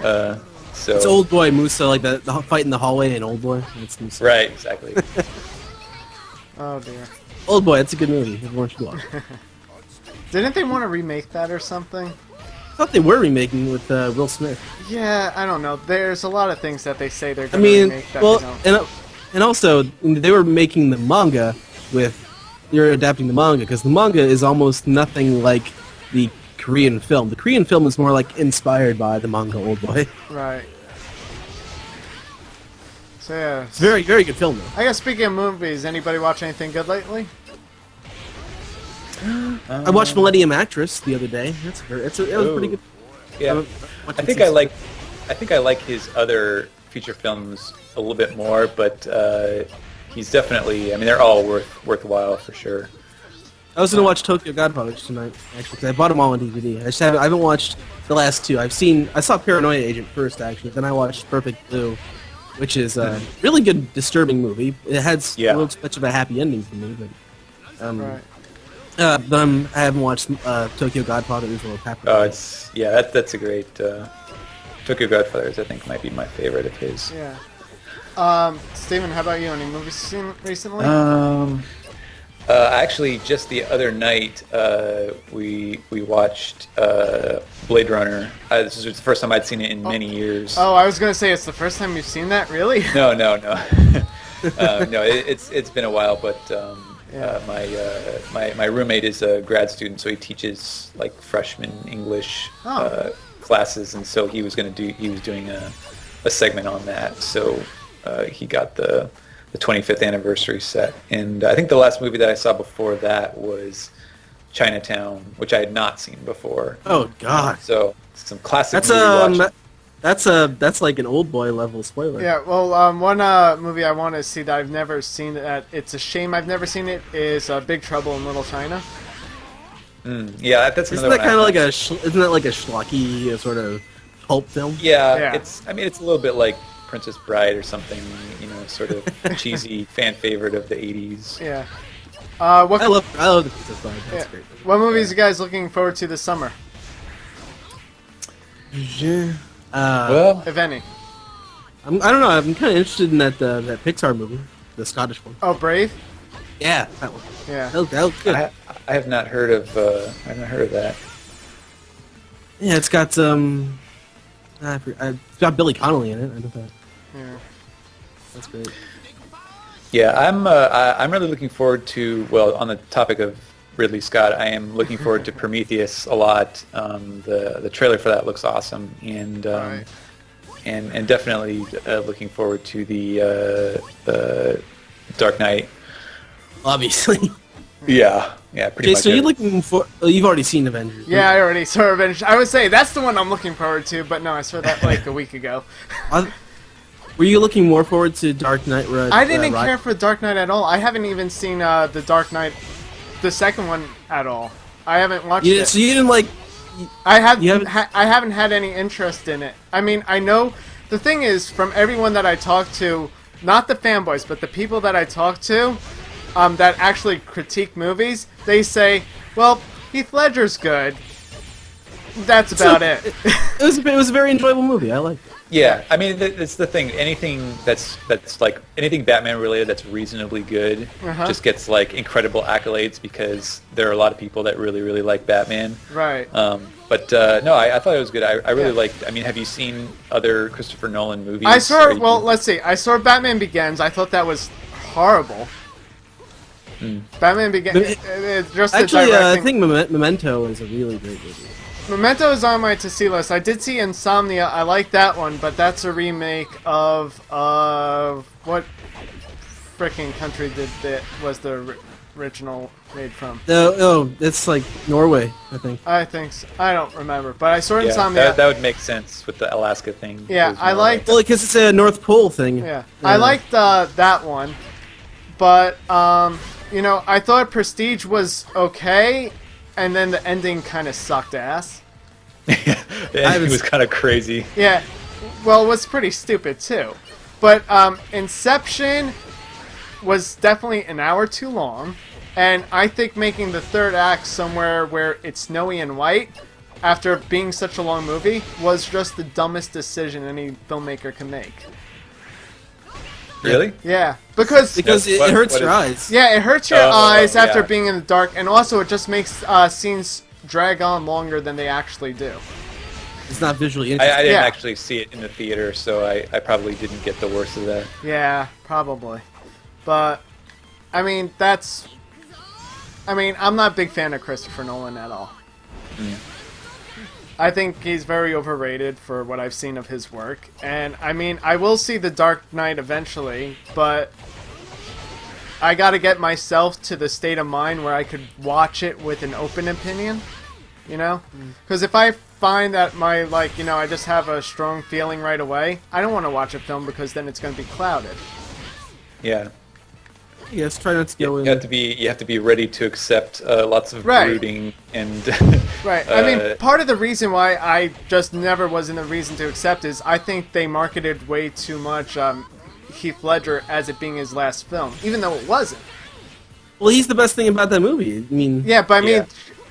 So it's Old Boy Muso, like the fight in the hallway in Old Boy. It's Muso. Right, exactly. Oh dear. Old Boy, it's a good movie. Everyone should watch. Didn't they want to remake that or something? I thought they were remaking with Will Smith. Yeah, I don't know. There's a lot of things that they say they're going to remake that and also they were making the manga they're adapting the manga, because the manga is almost nothing like the Korean film. The Korean film is more like inspired by the manga Old Boy. Right. So yeah. It's a very, very good film though. I guess speaking of movies, anybody watch anything good lately? I watched Millennium Actress the other day. It was pretty good. Yeah, I think I like his other feature films a little bit more, but he's definitely. I mean, they're all worthwhile for sure. I was gonna watch Tokyo Godfathers tonight, actually, because I bought them all on DVD. I haven't watched the last two. I saw Paranoia Agent first, actually. Then I watched Perfect Blue, which is a really good, disturbing movie. It has a little much of a happy ending for me, but right. But I haven't watched Tokyo Godfathers or Paprika. Oh, that's a great. Tokyo Godfathers, I think, might be my favorite of his. Yeah. Steven, how about you? Any movies you've seen recently? Actually, just the other night, we watched Blade Runner. This was the first time I'd seen it in many years. Oh, I was gonna say it's the first time you've seen that, really? No. No, it's been a while, but my roommate is a grad student, so he teaches like freshman English classes, and so he was doing a segment on that. So he got the 25th anniversary set, and I think the last movie that I saw before that was Chinatown, which I had not seen before. Oh God! So some classic. That's like an Old Boy level spoiler. Yeah. Well, one movie I want to see that I've never seen that it's a shame I've never seen it is Big Trouble in Little China. Yeah, that's isn't that kind of like isn't that like a schlocky sort of pulp film? Yeah, it's a little bit like Princess Bride or something, sort of cheesy fan favorite of the 80s. Yeah. I love the Princess Bride. That's great. What movies are you guys looking forward to this summer? Well, if any. I don't know. I'm kind of interested in that Pixar movie, the Scottish one. Oh, Brave. Yeah, that one. Yeah. That looks good. I have not heard of. That. Yeah, it's got it's got Billy Connolly in it. I know that. Yeah. That's great. Yeah, I'm really looking forward to. Well, on the topic of Ridley Scott, I am looking forward to Prometheus a lot. The trailer for that looks awesome, and and definitely looking forward to the Dark Knight. Obviously. Yeah, pretty much. So you're looking for? You've already seen Avengers. Yeah, I already saw Avengers. I would say that's the one I'm looking forward to, but no, I saw that like a week ago. Were you looking more forward to Dark Knight? I didn't care for Dark Knight at all. I haven't even seen the Dark Knight, the second one at all. I haven't watched it. So you didn't like? I haven't had any interest in it. I mean, I know the thing is, from everyone that I talk to, not the fanboys, but the people that I talk to, that actually critique movies, they say, "Well, Heath Ledger's good." That's about it. It was a very enjoyable movie. I liked it. Yeah, I mean, that's the thing. Anything that's like anything Batman related that's reasonably good just gets like incredible accolades because there are a lot of people that really, really like Batman. Right. But no, I thought it was good. I really liked. I mean, have you seen other Christopher Nolan movies? I saw. Well, let's see. I saw Batman Begins. I thought that was horrible. Batman Begins. Just actually, I think Memento is a really great movie. Memento is on my to-see list. I did see Insomnia. I like that one, but that's a remake of what frickin' country was the original made from? Oh, it's like Norway, I think. I think so. I don't remember, but I saw Insomnia. That would make sense with the Alaska thing. Yeah, I liked. Well, because it's a North Pole thing. Yeah, I liked that one, but you know, I thought Prestige was okay. And then the ending kind of sucked ass. The ending was kind of crazy. Yeah, well, it was pretty stupid too. But Inception was definitely an hour too long, and I think making the third act somewhere where it's snowy and white, after being such a long movie, was just the dumbest decision any filmmaker can make. Really? Yeah, because it hurts your eyes. Yeah, it hurts your eyes after being in the dark, and also it just makes scenes drag on longer than they actually do. It's not visually interesting. I didn't actually see it in the theater, so I probably didn't get the worst of that. Yeah, probably. But, I mean, I'm not a big fan of Christopher Nolan at all. I think he's very overrated for what I've seen of his work. And, I mean, I will see The Dark Knight eventually, but I gotta get myself to the state of mind where I could watch it with an open opinion, you know? Because if I find that I just have a strong feeling right away, I don't want to watch a film because then it's going to be clouded. Yeah. Yes, try not to go in. You have to be ready to accept lots of brooding and. Right. I mean, part of the reason why I just never was in the reason to accept is I think they marketed way too much Heath Ledger as it being his last film, even though it wasn't. Well, he's the best thing about that movie. I mean. Yeah, but I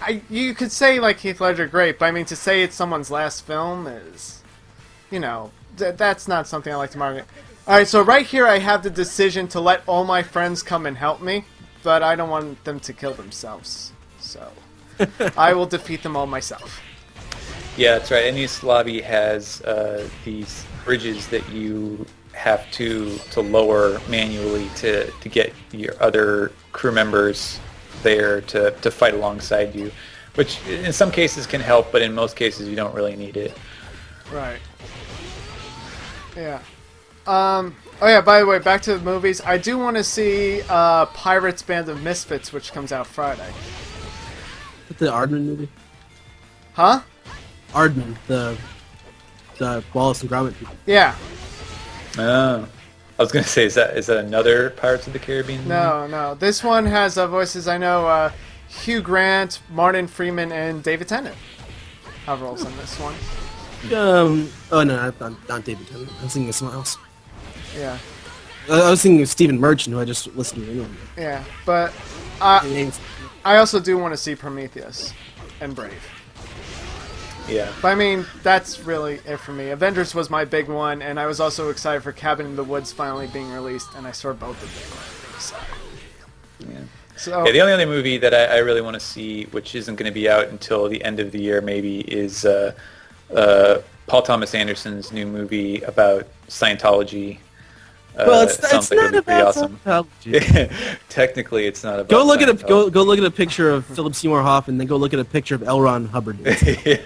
mean, you could say like Heath Ledger, great, but I mean to say it's someone's last film is, you know, that's not something I like to market. Alright, so right here I have the decision to let all my friends come and help me, but I don't want them to kill themselves. So, I will defeat them all myself. Yeah, that's right. Any lobby has these bridges that you have to lower manually to get your other crew members there to fight alongside you, which in some cases can help, but in most cases you don't really need it. Right. Yeah. Oh yeah, by the way, back to the movies. I do want to see Pirates Band of Misfits, which comes out Friday. The Aardman movie? Huh? Aardman, the Wallace and Gromit people. Yeah. Oh. I was going to say, is that another Pirates of the Caribbean movie? No. This one has voices I know, Hugh Grant, Martin Freeman, and David Tennant have roles in this one. Oh no, not David Tennant. I was thinking of someone else. Yeah. I was thinking of Stephen Merchant, who I just listened to the interview. Yeah, but I also do want to see Prometheus and Brave. Yeah. But I mean, that's really it for me. Avengers was my big one, and I was also excited for Cabin in the Woods finally being released, and I saw both of them. So. Yeah. So, yeah, the only other movie that I really want to see, which isn't going to be out until the end of the year maybe, is Paul Thomas Anderson's new movie about Scientology. Well, it's like not about awesome. Scientology. Technically, it's not about. Go look at a picture of Philip Seymour Hoffman, then go look at a picture of L. Ron Hubbard.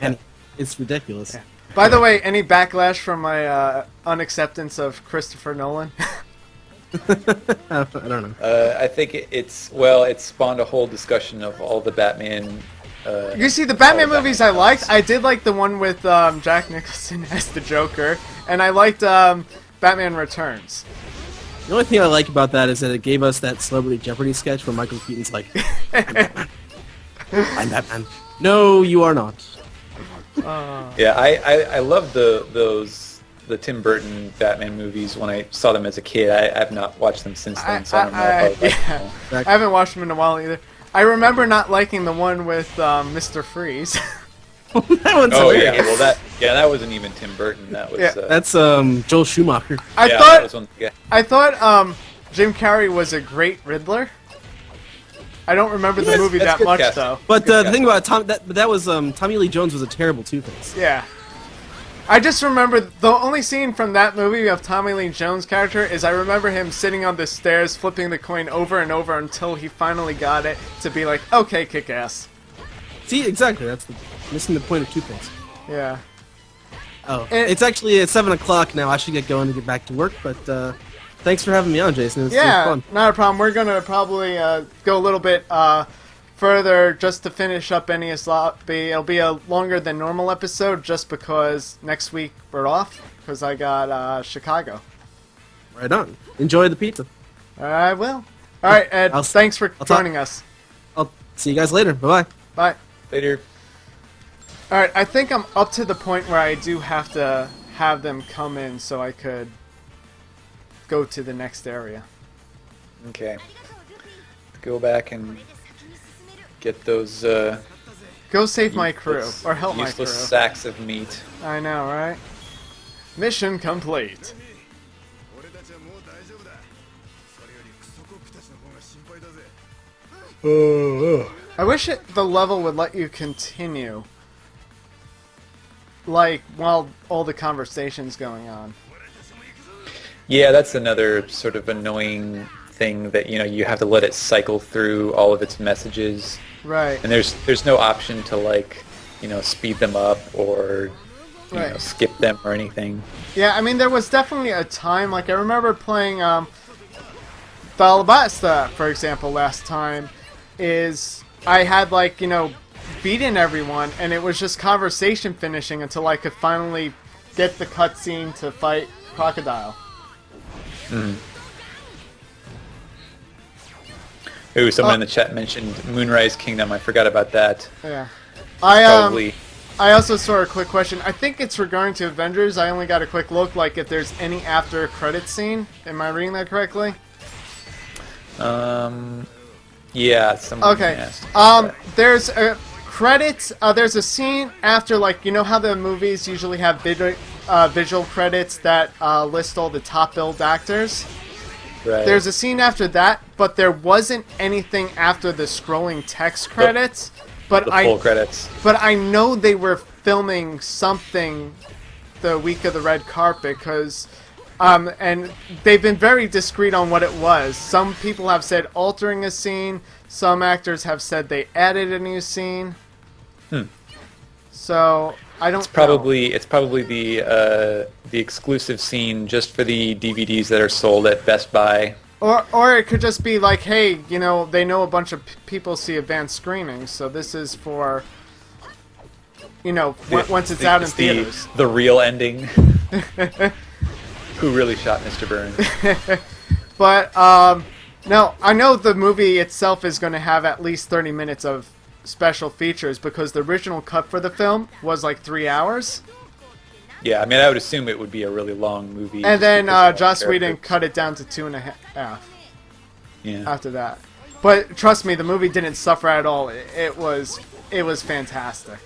And it's ridiculous. Yeah. By the way, any backlash from my unacceptance of Christopher Nolan? I don't know. I think it spawned a whole discussion of all the Batman. You see, the Batman movies I liked. I did like the one with Jack Nicholson as the Joker, and I liked Batman Returns. The only thing I like about that is that it gave us that Celebrity Jeopardy sketch where Michael Keaton's like, I'm Batman. I'm Batman. No, you are not. Yeah, I love the Tim Burton Batman movies when I saw them as a kid. I have not watched them since then, so I don't know if I would like them all. I haven't watched them in a while either. I remember not liking the one with Mr. Freeze. That one's Oh hilarious. yeah, well that wasn't even Tim Burton. That was That's Joel Schumacher. I thought Jim Carrey was a great Riddler. I don't remember the movie that much casting. though. But the thing about that was Tommy Lee Jones was a terrible Two-Face. Yeah. I just remember the only scene from that movie of Tommy Lee Jones' character is I remember him sitting on the stairs flipping the coin over and over until he finally got it to be like, okay, kick ass. See, exactly. That's missing the point of Two-Face. Yeah. Oh, it's actually at 7 o'clock now. I should get going to get back to work, but thanks for having me on, Jason. It was fun. Not a problem. We're going to probably go a little bit further just to finish up Enies Lobby. It'll be a longer than normal episode just because next week we're off because I got Chicago. Right on. Enjoy the pizza. I will. All right, Ed. Thanks for joining us. I'll see you guys later. Bye-bye. Bye. Later. All right, I think I'm up to the point where I do have to have them come in so I could go to the next area. Okay. Go back and get those Go save my crew, or help my crew. useless sacks of meat. I know, right? Mission complete. I wish the level would let you continue, like, while all the conversation's going on. Yeah, that's another sort of annoying thing that, you know, you have to let it cycle through all of its messages. Right. And there's no option to, like, you know, speed them up or you know, skip them or anything. Yeah, I mean, there was definitely a time, like, I remember playing Valabasta, for example, last time, is I had, like, you know, beaten everyone, and it was just conversation finishing until I could finally get the cutscene to fight Crocodile. Ooh, someone in the chat mentioned Moonrise Kingdom. I forgot about that. Yeah. Probably. I also saw a quick question. I think it's regarding to Avengers. I only got a quick look, like if there's any after credit scene. Am I reading that correctly? Yeah, someone asked. There's a credits. There's a scene after, like, you know how the movies usually have visual credits that list all the top billed actors. Right. There's a scene after that, but there wasn't anything after the scrolling text credits. But the full credits. But I know they were filming something the week of the red carpet, because and they've been very discreet on what it was. Some people have said altering a scene. Some actors have said they added a new scene. So I don't. It's probably the exclusive scene just for the DVDs that are sold at Best Buy. Or it could just be like, hey, you know, they know a bunch of people see advanced screenings, so this is for, you know, once it's out in theaters. The real ending. Who really shot Mr. Burns? But, no, I know the movie itself is going to have at least 30 minutes of special features, because the original cut for the film was like 3 hours. Yeah, I mean, I would assume it would be a really long movie. And then Joss Whedon cut it down to 2.5. Yeah. After that, but trust me, the movie didn't suffer at all. It was fantastic.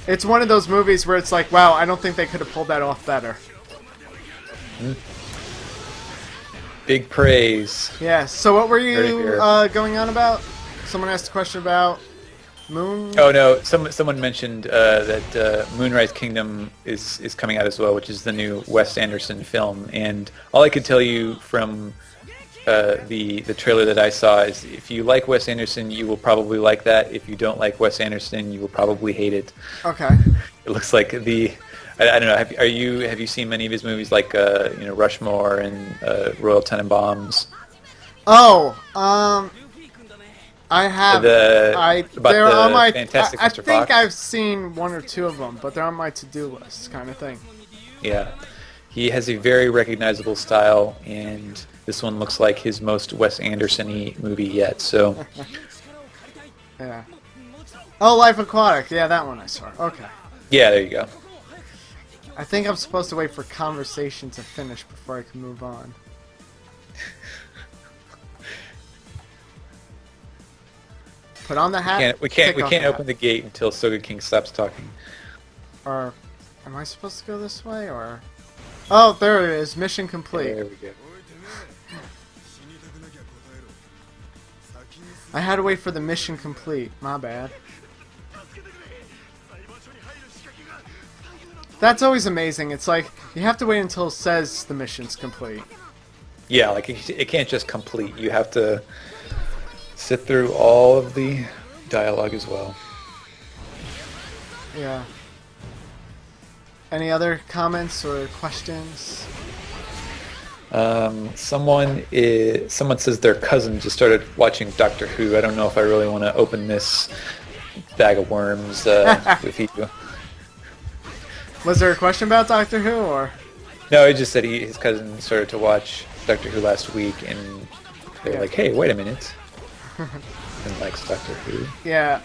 It's one of those movies where it's like, wow, I don't think they could have pulled that off better. Big praise. Yeah. So what were you going on about? Someone asked a question about Moon. Oh no! Someone mentioned that Moonrise Kingdom is coming out as well, which is the new Wes Anderson film. And all I could tell you from the trailer that I saw is, if you like Wes Anderson, you will probably like that. If you don't like Wes Anderson, you will probably hate it. Okay. It looks like I don't know. Have you seen many of his movies, like you know, Rushmore and Royal Tenenbaums? Oh, I have. They're on my. Fantastic I Mr. think Fox. I've seen one or two of them, but they're on my to-do list, kind of thing. Yeah. He has a very recognizable style, and this one looks like his most Wes Anderson-y movie yet, so... Yeah. Oh, Life Aquatic. Yeah, that one I saw. Okay. Yeah, there you go. I think I'm supposed to wait for conversation to finish before I can move on. Put on the hat. We can't open open the gate until Soga King stops talking. Or am I supposed to go this way, or? Oh, there it is. Mission complete. There we go. I had to wait for the mission complete. My bad. That's always amazing. It's like you have to wait until it says the mission's complete. Yeah, like it can't just complete. You have to sit through all of the dialogue as well. Yeah. Any other comments or questions? Someone says their cousin just started watching Doctor Who. I don't know if I really want to open this bag of worms with you. Was there a question about Doctor Who, or? No, he just said his cousin started to watch Doctor Who last week, and they're like, "Hey, wait a minute," and likes Doctor Who. Yeah.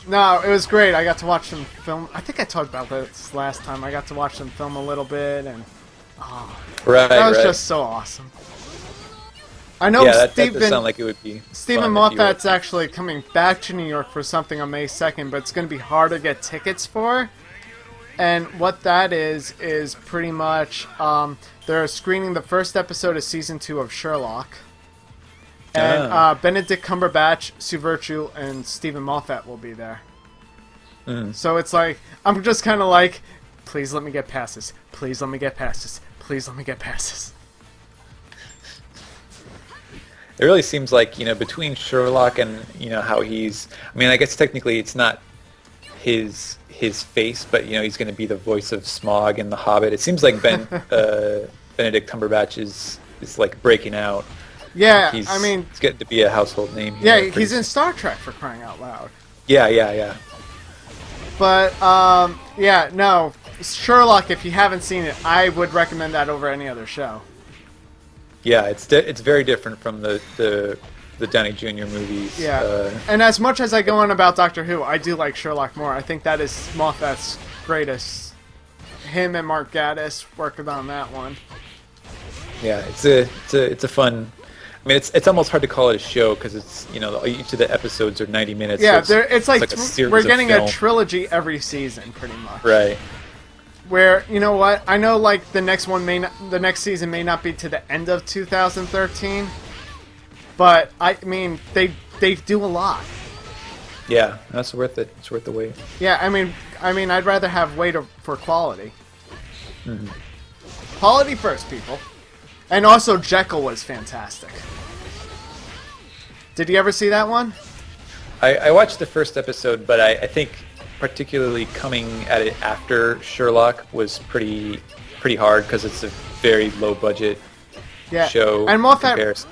No, it was great. I got to watch them film. I think I talked about this last time. I got to watch them film a little bit, and that was just so awesome. I know that does sound like it would be. Stephen Moffat's actually coming back to New York for something on May 2nd, but it's going to be hard to get tickets for. And what that is pretty much they're screening the first episode of season 2 of Sherlock. And Benedict Cumberbatch, Sue Virtue, and Stephen Moffat will be there. So it's like, I'm just kind of like, please let me get past this. Please let me get past this. Please let me get past this. It really seems like, between Sherlock and, how he's... I mean, I guess technically it's not his face, but, he's going to be the voice of Smaug in The Hobbit. It seems like Benedict Cumberbatch is like breaking out. Yeah, he's getting to be a household name. Yeah, he's in Star Trek, for crying out loud. Yeah. But, yeah, no, Sherlock, if you haven't seen it, I would recommend that over any other show. Yeah, it's very different from the Downey Jr. movies. Yeah, and as much as I go on about Doctor Who, I do like Sherlock more. I think that is Moffat's greatest. Him and Mark Gatiss working on that one. Yeah, it's a fun. I mean, it's almost hard to call it a show because it's each of the episodes are 90 minutes. Yeah, so it's like a series we're getting of film. a trilogy every season, pretty much. Right. Where, you know what? I know, like, the next season may not be to the end of 2013, but I mean, they do a lot. Yeah, that's worth it. It's worth the wait. Yeah, I mean, I'd rather have wait for quality. Mm-hmm. Quality first, people. And also, Jekyll was fantastic. Did you ever see that one? I watched the first episode, but I think particularly coming at it after Sherlock was pretty hard because it's a very low budget show. And Moffat,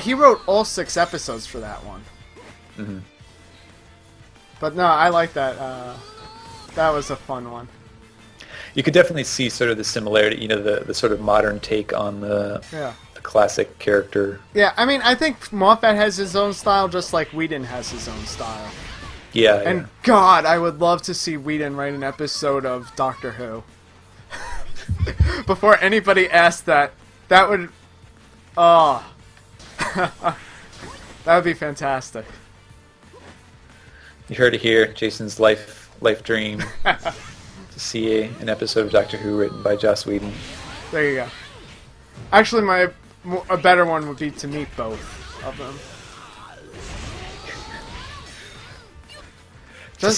he wrote all 6 episodes for that one. Mm-hmm. But no, I like that. That was a fun one. You could definitely see sort of the similarity, the sort of modern take on the classic character. Yeah, I mean, I think Moffat has his own style just like Whedon has his own style. Yeah. And God, I would love to see Whedon write an episode of Doctor Who. Before anybody asked that would... Oh. That would be fantastic. You heard it here, Jason's life dream. To see an episode of Doctor Who written by Joss Whedon. There you go. Actually, a better one would be to meet both of them. To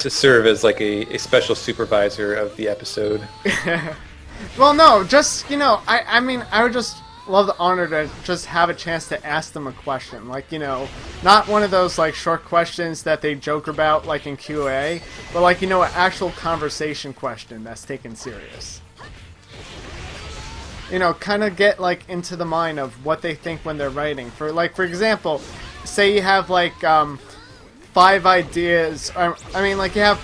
serve as like a special supervisor of the episode. Well, no, just, I mean, I would just love the honor to just have a chance to ask them a question. Like, not one of those, like, short questions that they joke about, like, in QA, but, like, an actual conversation question that's taken serious. Kind of get, like, into the mind of what they think when they're writing. For example, say you have, like, 5 ideas. I mean, like, you have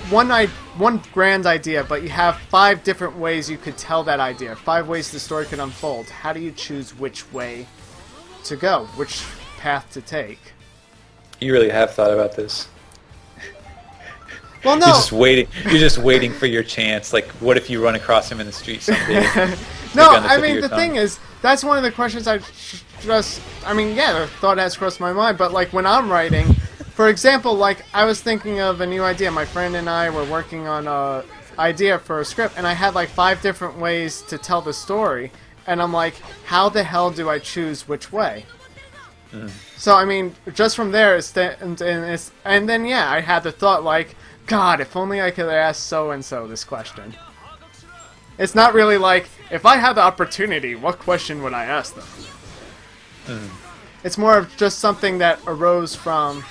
one grand idea, but you have 5 different ways you could tell that idea. 5 ways the story could unfold. How do you choose which way to go? Which path to take? You really have thought about this. Well, no. You're just waiting for your chance. Like, what if you run across him in the street someday? No, I mean, the thing is, that's one of the questions I just... I mean, yeah, the thought has crossed my mind, but, like, when I'm writing... For example, like, I was thinking of a new idea. My friend and I were working on a idea for a script, and I had, like, 5 different ways to tell the story. And I'm like, how the hell do I choose which way? So, I mean, just from there, and then, yeah, I had the thought, like... God, if only I could ask so-and-so this question. It's not really like, if I had the opportunity, what question would I ask them? It's more of just something that arose from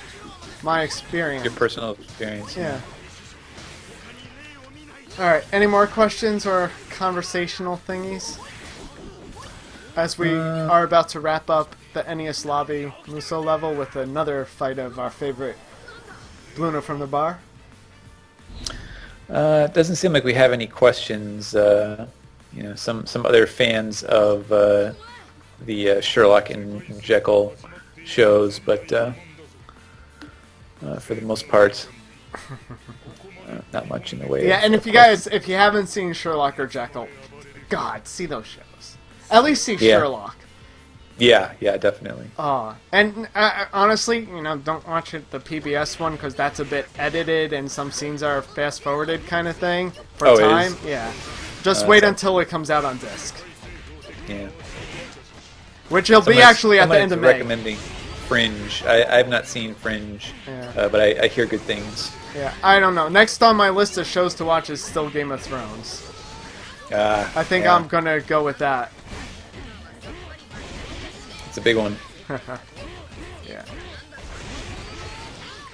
my experience. Your personal experience. Yeah. Alright, any more questions or conversational thingies? As we are about to wrap up the NES Lobby Muso level with another fight of our favorite Bluno from the bar. It doesn't seem like we have any questions. You know, some other fans of the Sherlock and Jekyll shows, but for the most part, not much in the way. Yeah, and if you haven't seen Sherlock or Jekyll, God, see those shows. At least see Sherlock. Yeah, definitely. And honestly, you know, don't watch the PBS one because that's a bit edited and some scenes are fast-forwarded kind of thing for time. Yeah, just wait until it comes out on disc. Yeah. Which will be actually at the end of May. Recommending Fringe. I have not seen Fringe, but I hear good things. Yeah, I don't know. Next on my list of shows to watch is still Game of Thrones. I think I'm gonna go with that. It's a big one. Yeah.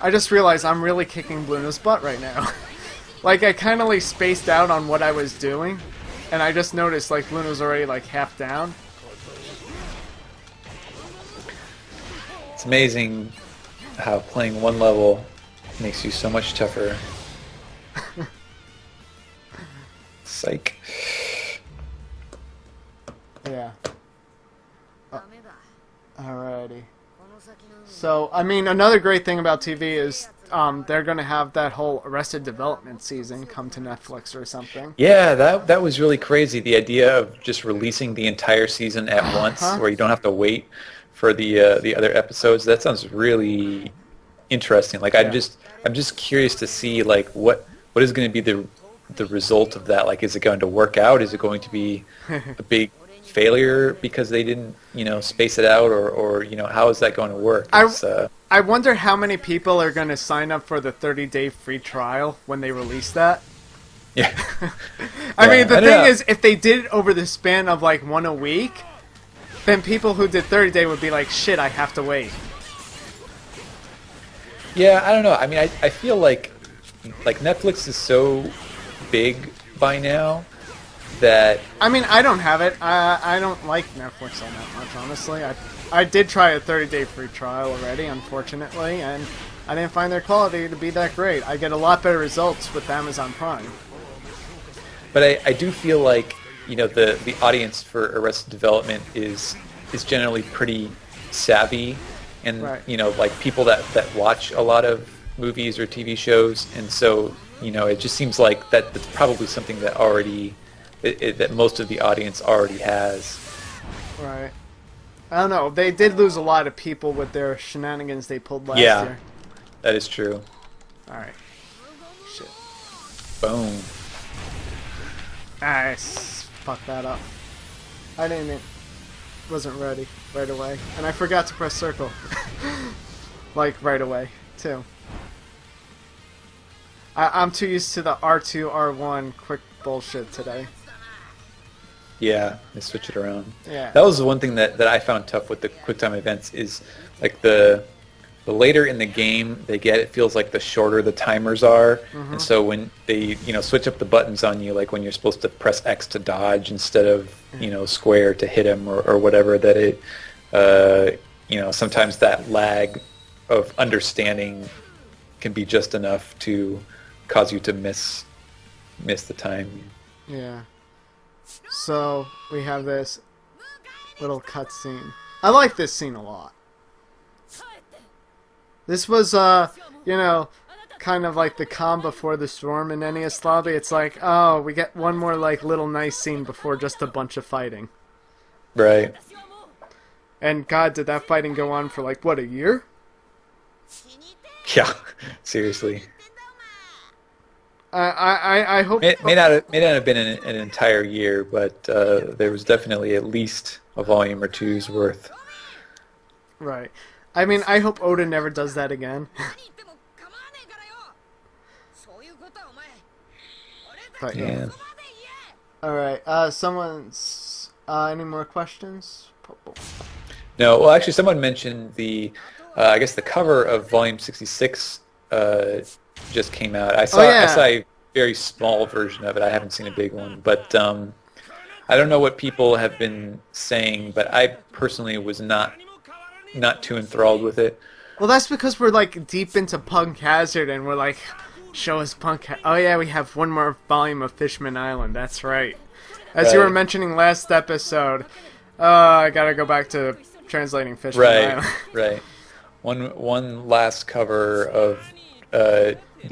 I just realized I'm really kicking Bluno's butt right now. Like, I kind of like spaced out on what I was doing, and I just noticed like Bluno's already like half down. It's amazing how playing one level makes you so much tougher. Psych. Yeah. Alrighty. So, I mean, another great thing about TV is they're going to have that whole Arrested Development season come to Netflix or something. Yeah, that was really crazy. The idea of just releasing the entire season at once, where you don't have to wait for the other episodes. That sounds really interesting. Like, I'm just curious to see like what is going to be the result of that. Like, is it going to work out? Is it going to be a big failure because they didn't, you know, space it out, or you know, how is that going to work? I wonder how many people are going to sign up for the 30-day free trial when they release that. Yeah. I mean, the thing is, if they did it over the span of like one a week, then people who did 30-day would be like, shit, I have to wait. Yeah, I don't know. I mean, I feel like Netflix is so big by now that... I mean, I don't have it. I don't like Netflix all that much, honestly. I did try a 30-day free trial already, unfortunately, and I didn't find their quality to be that great. I get a lot better results with Amazon Prime. But I do feel like, you know, the audience for Arrested Development is generally pretty savvy, and you know, like people that watch a lot of movies or TV shows, and so, you know, it just seems like that's probably something that already that most of the audience already has. Right. I don't know. They did lose a lot of people with their shenanigans they pulled last year. Yeah, that is true. Alright. Shit. Boom. I fucked that up. I wasn't ready right away. And I forgot to press circle. Like, right away, too. I'm too used to the R2, R1 quick bullshit today. Yeah, they switch it around. Yeah. That was the one thing that I found tough with the QuickTime events is, like, the later in the game they get, it feels like the shorter the timers are. And so when they, you know, switch up the buttons on you, like when you're supposed to press X to dodge instead of, you know, square to hit him or whatever, that it, you know, sometimes that lag of understanding can be just enough to cause you to miss miss the time. Yeah. So we have this little cutscene. I like this scene a lot. This was, you know, kind of like the calm before the storm in NES Lobby. It's like, oh, we get one more like little nice scene before just a bunch of fighting. Right. And God, did that fighting go on for like what, a year? Yeah. Seriously. I hope May not have been an entire year, but there was definitely at least a volume or two's worth. Right. I mean, I hope Oda never does that again. But yeah. Alright, someone's... any more questions? No, well, actually, someone mentioned the, I guess the cover of Volume 66 just came out. I saw a very small version of it. I haven't seen a big one, but I don't know what people have been saying, but I personally was not too enthralled with it. Well, that's because we're like deep into Punk Hazard, and we're like, show us Punk. Oh yeah, we have one more volume of Fishman Island. That's right. As you were mentioning last episode, I gotta go back to translating Fishman Island. Right. One last cover of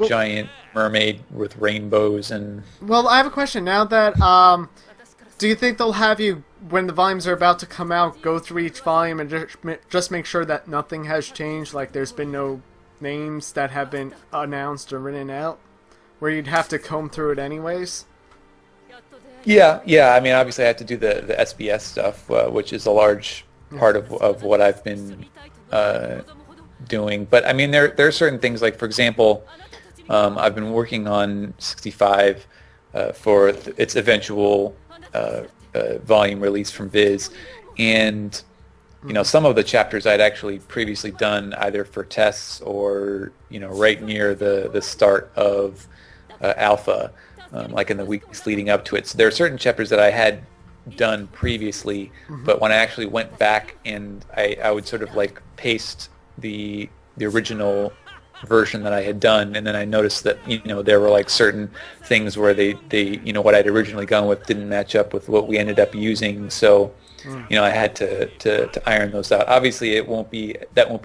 giant mermaid with rainbows and. Well, I have a question now that do you think they'll have you, when the volumes are about to come out, go through each volume and just make sure that nothing has changed, like there's been no names that have been announced or written out, where you'd have to comb through it anyways? Yeah. I mean, obviously, I have to do the SBS stuff, which is a large part of what I've been doing. But I mean, there are certain things, like for example, I've been working on 65 for its eventual volume release from Viz, and you know, some of the chapters I'd actually previously done either for tests or, you know, right near the start of Alpha, like in the weeks leading up to it. So there are certain chapters that I had done previously, but when I actually went back and I would sort of like paste the original version that I had done, and then I noticed that, you know, there were like certain things where they you know, what I'd originally gone with didn't match up with what we ended up using, so you know, I had to iron those out. Obviously that won't be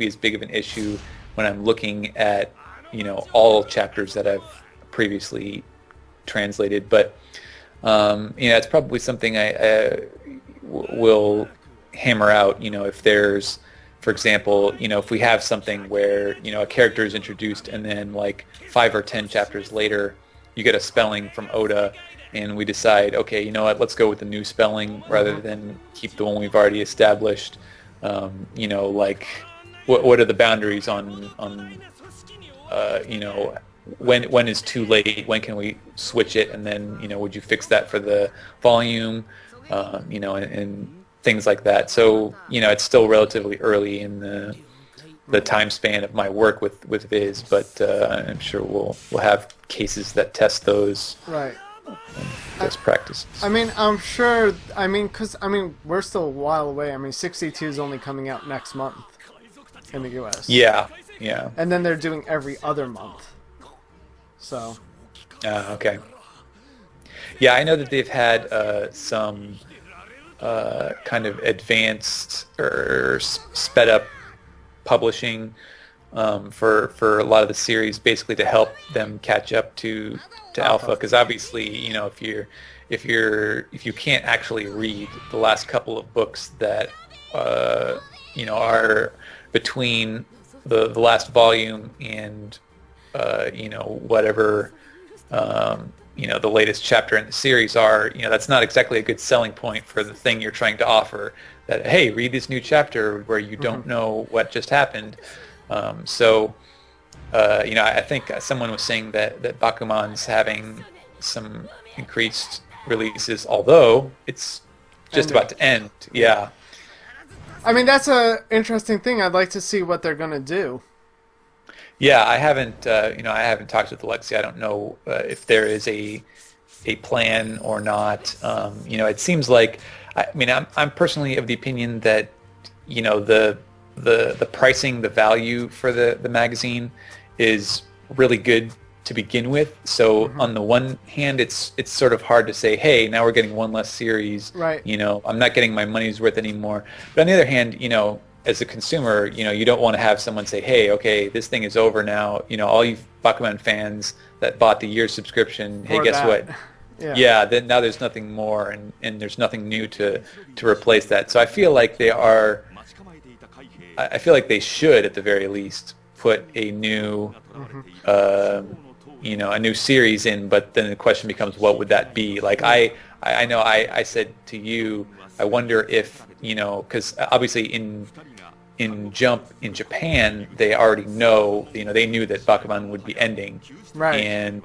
as big of an issue when I'm looking at, you know, all chapters that I've previously translated, but you know, it's probably something I will hammer out, you know, if there's, for example, you know, if we have something where, you know, a character is introduced and then like 5 or 10 chapters later you get a spelling from Oda and we decide, okay, you know what, let's go with the new spelling rather than keep the one we've already established. You know, like what are the boundaries on you know, when is too late, when can we switch it, and then, you know, would you fix that for the volume, you know, and things like that. So, you know, it's still relatively early in the time span of my work with Viz, but I'm sure we'll have cases that test those best practices. I mean, I'm sure. I mean, because we're still a while away. I mean, 62 is only coming out next month in the U.S. Yeah. And then they're doing every other month. So. Okay. Yeah, I know that they've had some kind of advanced or sped up publishing for a lot of the series, basically to help them catch up to Alpha, because obviously, you know, if you can't actually read the last couple of books that you know, are between the last volume and you know, whatever you know, the latest chapter in the series are, you know, that's not exactly a good selling point for the thing you're trying to offer, that, hey, read this new chapter where you don't know what just happened. So you know, I think someone was saying that Bakuman's having some increased releases, although it's just about to end. Yeah. I mean, that's a interesting thing. I'd like to see what they're gonna do. Yeah, I haven't you know, I haven't talked with Alexia. I don't know if there is a plan or not. You know, it seems like, I mean, I'm personally of the opinion that, you know, the pricing, the value for the magazine is really good to begin with. So on the one hand, it's sort of hard to say, hey, now we're getting one less series. Right. You know, I'm not getting my money's worth anymore. But on the other hand, you know, as a consumer, you know, you don't want to have someone say, hey, okay, this thing is over now. You know, all you Bakuman fans that bought the year subscription, hey, Or guess that. what? Yeah. Then now there's nothing more, and there's nothing new to replace that. So I feel like I feel like they should, at the very least, put a new, you know, a new series in. But then the question becomes, what would that be? Like I know I said to you, I wonder if, you know, because obviously in Jump in Japan, they already know, you know, they knew that Bakuman would be ending, Right. and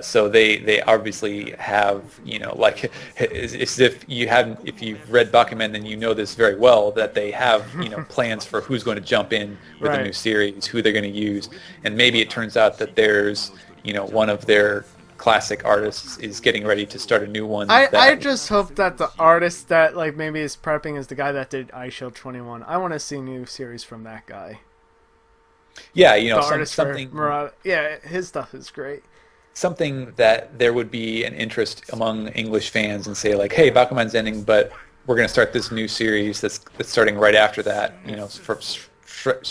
so they obviously have, you know, like it's if you've read Bakuman, then you know this very well, that they have, you know, plans for who's going to jump in with a new series, who they're going to use, and maybe it turns out that there's, you know, one of their classic artists is getting ready to start a new one. I just hope that the artist that like maybe is prepping is the guy that did I Shield 21. I want to see a new series from that guy. Yeah, you know, The artist something. for Murata. Yeah, his stuff is great. Something that there would be an interest among English fans and say like, hey, Bakuman's ending, but we're going to start this new series that's starting right after that, you know,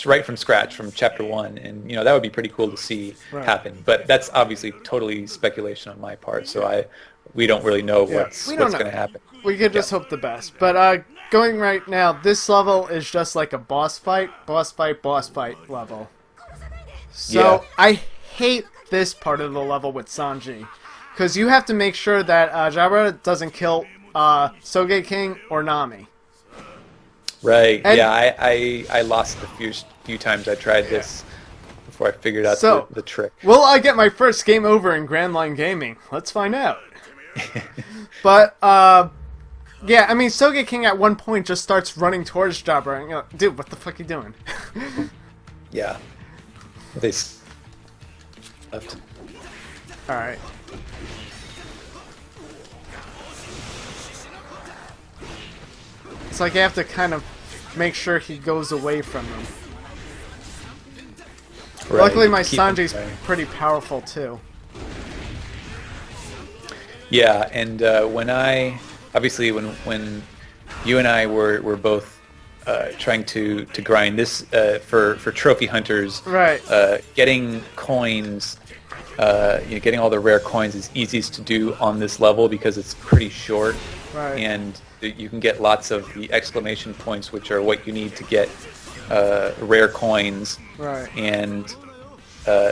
right from scratch, from chapter 1, and you know that would be pretty cool to see happen. But that's obviously totally speculation on my part, so we don't really know what's going to happen. We could just hope the best. But going right now, this level is just like a boss fight level. So I hate this part of the level with Sanji, because you have to make sure that Jabra doesn't kill Soge King or Nami. Right. And, yeah, I lost a few times I tried this before I figured out the trick. Will I get my first game over in Grand Line Gaming? Let's find out. But yeah, I mean, Soge King at one point just starts running towards Jabra, and you're like, dude, what the fuck are you doing? Yeah. They left. All right. It's like you have to kind of make sure he goes away from them. Right. Luckily, my Sanji's pretty powerful too. Yeah, and when when you and I were both trying to grind this for trophy hunters, right? Getting coins, getting all the rare coins is easiest to do on this level because it's pretty short, right? And you can get lots of the exclamation points, which are what you need to get rare coins, right? And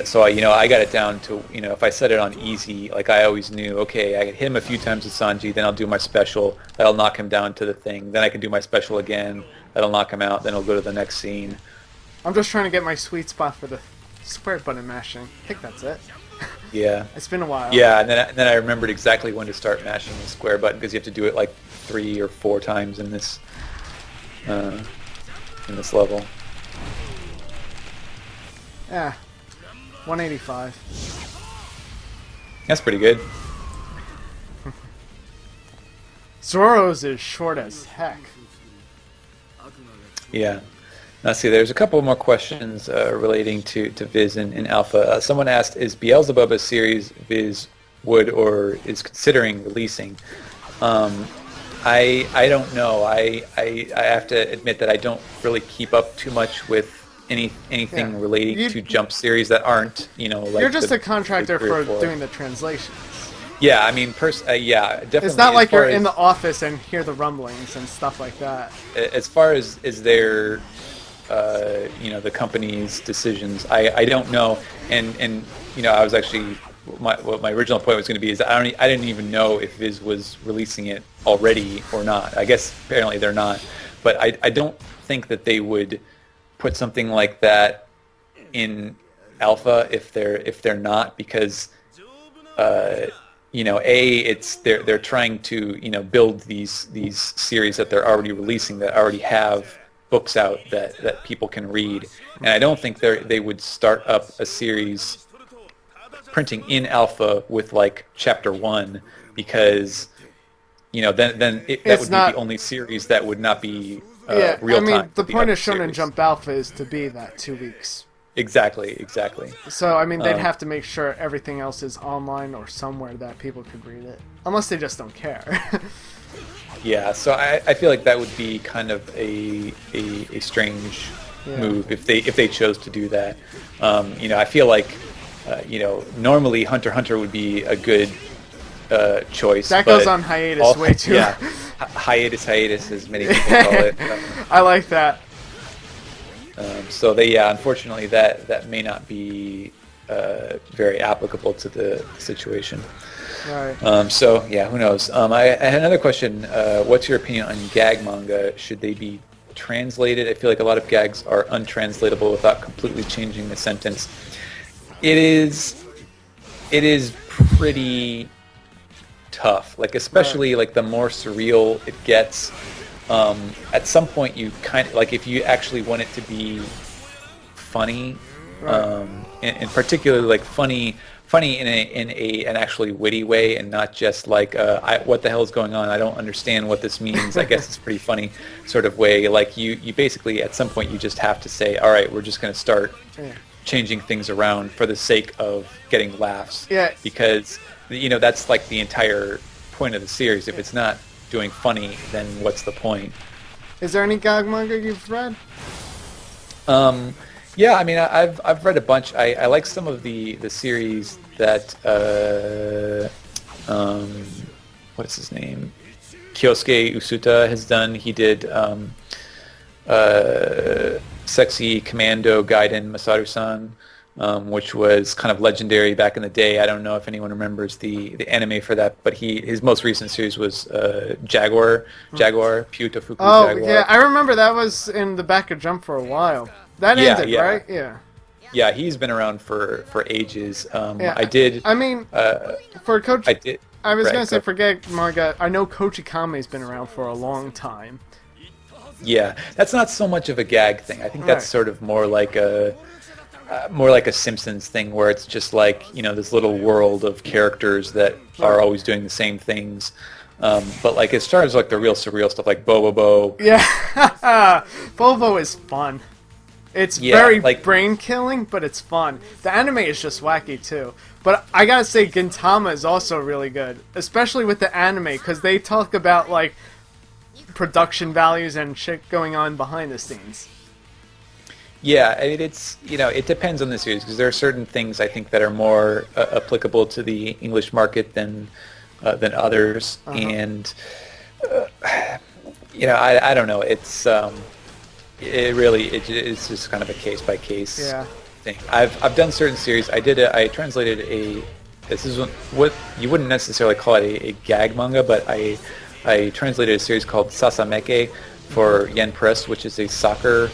so I got it down to, if I set it on easy, like I always knew, okay, I can hit him a few times with Sanji, then I'll do my special, that'll knock him down to the thing, then I can do my special again, that'll knock him out, then I'll go to the next scene. I'm just trying to get my sweet spot for the square button mashing. I think that's it. Yeah. It's been a while. Yeah, and then I remembered exactly when to start mashing the square button, because you have to do it like 3 or 4 times in this level. Yeah. 185. That's pretty good. Zoro's is short as heck. Yeah. Let's see, there's a couple more questions relating to Viz and Alpha. Someone asked, is Beelzebub a series Viz would or is considering releasing? I don't know. I have to admit that I don't really keep up too much with anything relating to Jump series that aren't, like you're just a contractor for doing the translations. Yeah, I mean, yeah, definitely. It's not like you're in the office and hear the rumblings and stuff like that. As far as their, the company's decisions, I don't know, and I was actually what my original point was going to be is I didn't even know if Viz was releasing it already or not. I guess apparently they're not, but I don't think that they would put something like that in Alpha if they're not, because they're trying to build these series that they're already releasing, that already have books out that people can read, and I don't think they would start up a series printing in Alpha with like chapter 1, because then that would be the only series that would not be real time. I mean, the point of Shonen Jump Alpha is to be that 2 weeks Exactly. So, I mean, they'd Um, have to make sure everything else is online or somewhere that people could read it. Unless they just don't care. yeah, so I feel like that would be kind of a strange Yeah. move if they chose to do that. I feel like normally Hunter x Hunter would be a good choice. That but goes on hiatus way too. Yeah, hiatus, as many people call it. I like that. So unfortunately, that may not be very applicable to the situation. Right. Who knows? I had another question. What's your opinion on gag manga? Should they be translated? I feel like a lot of gags are untranslatable without completely changing the sentence. It is pretty tough. Like, especially like the more surreal it gets. At some point, you kind of like, if you actually want it to be funny, Right. and particularly like funny in an actually witty way, and not just like what the hell is going on? I don't understand what this means. I guess it's pretty funny sort of way. Like you basically at some point you just have to say, all right, we're just going to start changing things around for the sake of getting laughs. Yeah. Because that's like the entire point of the series. If it's not doing funny, then what's the point? Is there any gag manga you've read? Yeah, I mean, I've read a bunch. I like some of the series that what's his name? Kyosuke Usuta has done. He did Sexy Commando Gaiden Masaru-san, which was kind of legendary back in the day. I don't know if anyone remembers the anime for that, but his most recent series was Jaguar, Pyutofuku Oh, Jaguar. yeah, I remember that was in the back of Jump for a while. That ended, yeah. right? Yeah. Yeah, he's been around for ages. Yeah. I did. I mean, for Coach, I did. I was Right, gonna say go. for gag manga, I know Coach Ikame's been around for a long time. Yeah, that's not so much of a gag thing. I think that's Right. sort of more like a Simpsons thing, where it's just like this little world of characters that are always doing the same things. But like as far as like the real surreal stuff, like Bobobo. Yeah, Volvo is fun. It's Yeah, very like- brain killing, but it's fun. The anime is just wacky too. But I gotta say, Gintama is also really good, especially with the anime, because they talk about like production values and shit going on behind the scenes. Yeah, I mean, it's it depends on the series, because there are certain things I think that are more applicable to the English market than others, and I don't know. It's it's just kind of a case by case thing. I've done certain series. I translated this is what you wouldn't necessarily call it a gag manga, but I translated a series called Sasameke for Yen Press, which is a soccer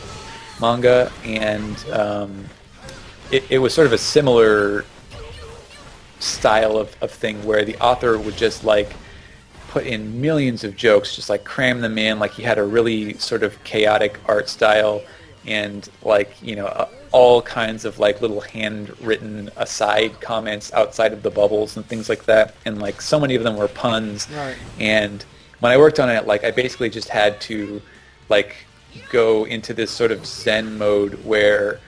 manga, and it was sort of a similar style of thing, where the author would just like put in millions of jokes, just like cram them in. Like he had a really sort of chaotic art style, and like all kinds of like little handwritten aside comments outside of the bubbles and things like that, and like so many of them were puns. Right. And when I worked on it, like I basically just had to like go into this sort of zen mode where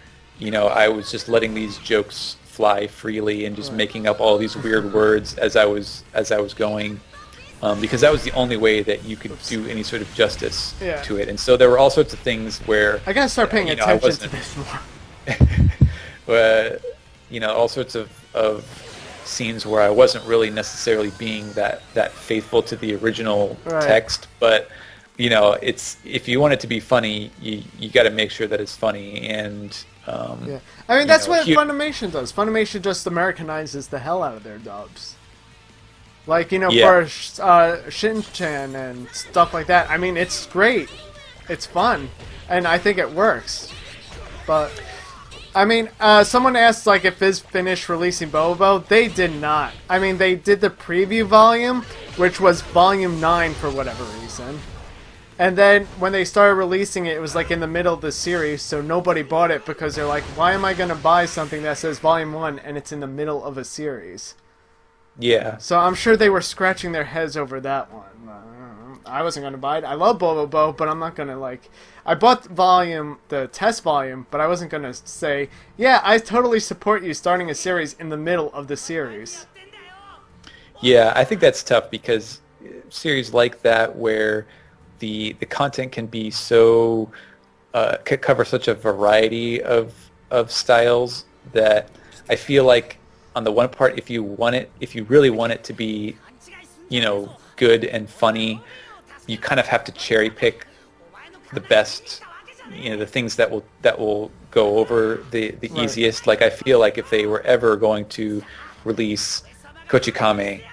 I was just letting these jokes fly freely and just making up all these weird words as I was going, because that was the only way that you could do any sort of justice to it. And so there were all sorts of things where I gotta start paying I attention to wasn't- this more. all sorts of scenes where I wasn't really necessarily being that faithful to the original text, but it's, if you want it to be funny, you got to make sure that it's funny. And Yeah, I mean that's what Funimation does. Funimation just Americanizes the hell out of their dubs. Like for Shin-Chan and stuff like that. I mean, it's great, it's fun, and I think it works. But I mean, someone asked like if Viz finished releasing Bobo. They did not. I mean, they did the preview volume, which was volume 9 for whatever reason. And then when they started releasing it, it was like in the middle of the series, so nobody bought it because they're like, why am I going to buy something that says volume 1 and it's in the middle of a series? Yeah. So I'm sure they were scratching their heads over that one. I wasn't gonna buy it. I love Bobo, but I'm not gonna like. I bought the test volume, but I wasn't gonna say, yeah, I totally support you starting a series in the middle of the series. Yeah, I think that's tough because series like that where the content can be so could cover such a variety of styles that I feel like on the one part, if you really want it to be, good and funny, you kind of have to cherry pick the best, the things that will go over the Right. easiest. Like I feel like if they were ever going to release Kochikame,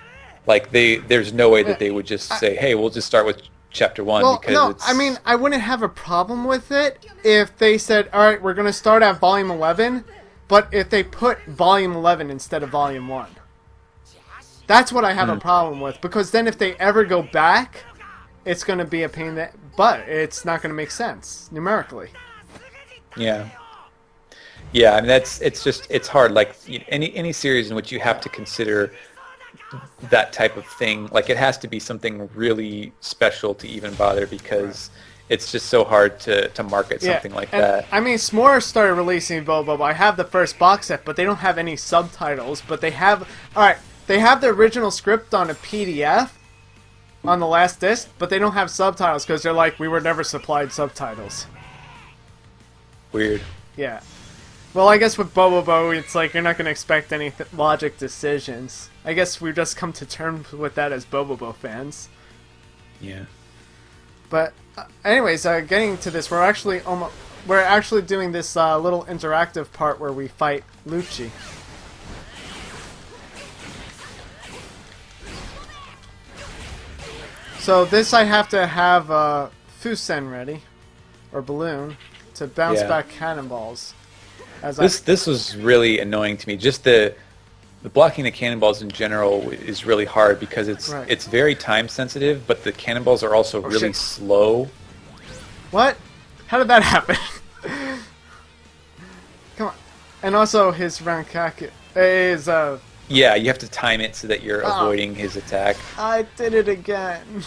like there's no way that they would just say, hey, we'll just start with chapter 1 Well, because no, it's... I mean, I wouldn't have a problem with it if they said, all right, we're going to start at volume 11, but if they put volume 11 instead of volume 1. That's what I have a problem with, because then if they ever go back, it's going to be a pain that, but it's not going to make sense numerically. Yeah. Yeah, I mean it's hard. Like any series in which you have to consider that type of thing, like it has to be something really special to even bother, because it's just so hard to market something like that. I mean, S'more started releasing Bobo. I have the first box set, but they don't have any subtitles. But they have, they have the original script on a PDF on the last disc, but they don't have subtitles because they're like, we were never supplied subtitles. Weird. Yeah. Well, I guess with Bobo, it's like you're not going to expect any logic decisions. I guess we've just come to terms with that as Bobo fans. Yeah. But anyways, getting to this, we're actually doing this little interactive part where we fight Lucci. So this I have to have Fusen ready, or balloon, to bounce back cannonballs. This was really annoying to me. Just the blocking the cannonballs in general is really hard because it's very time sensitive, but the cannonballs are also really slow. What? How did that happen? Come on. And also his Rankaku is yeah, you have to time it so that you're avoiding his attack. I did it again.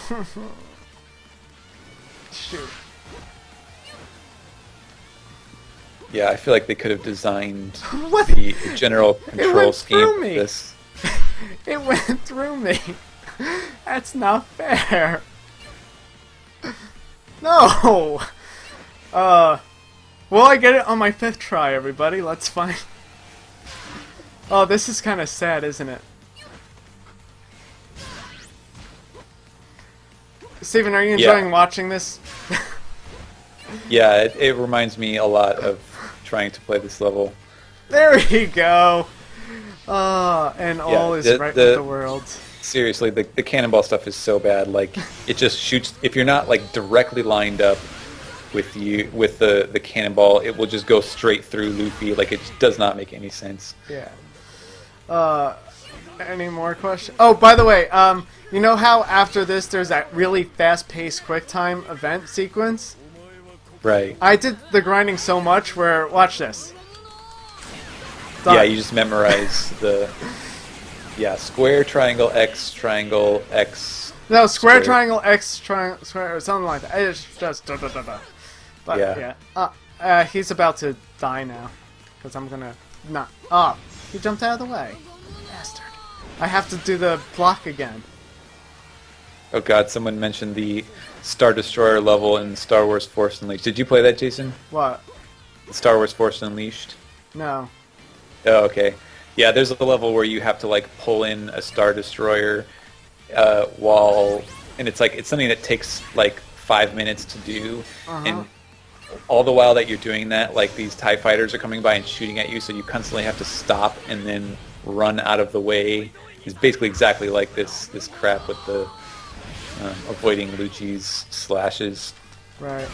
Shoot. Yeah, I feel like they could have designed the general control scheme of this. It went through me. That's not fair. No. Will I get it on my 5th try, everybody? Let's find. Oh, this is kind of sad, isn't it? Steven, are you enjoying watching this? Yeah, it reminds me a lot of trying to play this level. There we go. And all is right with the world. Seriously, the cannonball stuff is so bad. Like, it just shoots. If you're not like directly lined up with the cannonball, it will just go straight through Luffy. Like, it does not make any sense. Yeah. Any more questions? Oh, by the way, you know how after this there's that really fast-paced QuickTime event sequence? Right. I did the grinding so much where, watch this. Done. Yeah, you just memorize the... Yeah, square, triangle, X, No, square, triangle, X, triangle, square, or something like that. It's just But, yeah. He's about to die now. Because I'm gonna... Not... Oh, he jumped out of the way. Bastard. I have to do the block again. Oh god, someone mentioned the Star Destroyer level in Star Wars Force Unleashed. Did you play that, Jason? What? Star Wars Force Unleashed? No. Oh, okay. Yeah, there's a level where you have to like pull in a Star Destroyer and it's something that takes like 5 minutes to do, and all the while that you're doing that, like these TIE fighters are coming by and shooting at you, so you constantly have to stop and then run out of the way. It's basically exactly like this crap with the avoiding Lucci's slashes. Right.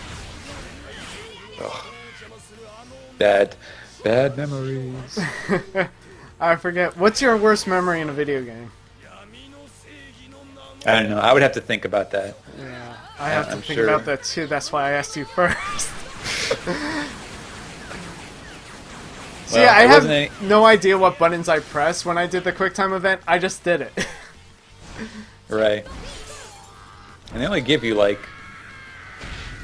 Ugh. Bad memories. I forget. What's your worst memory in a video game? I don't know. I would have to think about that. Yeah, I have to think about that too. That's why I asked you first. See, I have no idea what buttons I pressed when I did the QuickTime event. I just did it. Right. And they only give you like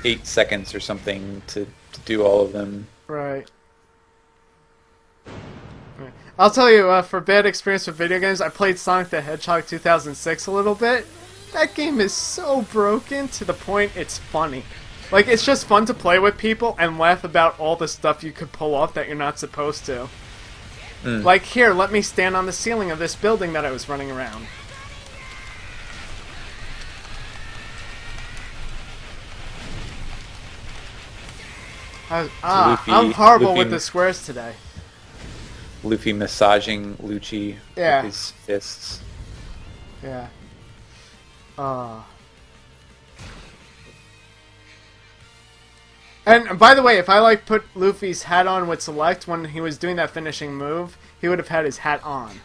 8 seconds or something to do all of them. Right. I'll tell you, for bad experience with video games, I played Sonic the Hedgehog 2006 a little bit. That game is so broken to the point it's funny. Like, it's just fun to play with people and laugh about all the stuff you could pull off that you're not supposed to. Like, here, let me stand on the ceiling of this building that I was running around. I'm horrible with the squares today. Luffy massaging Lucci Yeah. with his fists. Yeah. And by the way, if I like put Luffy's hat on with select when he was doing that finishing move, he would have had his hat on.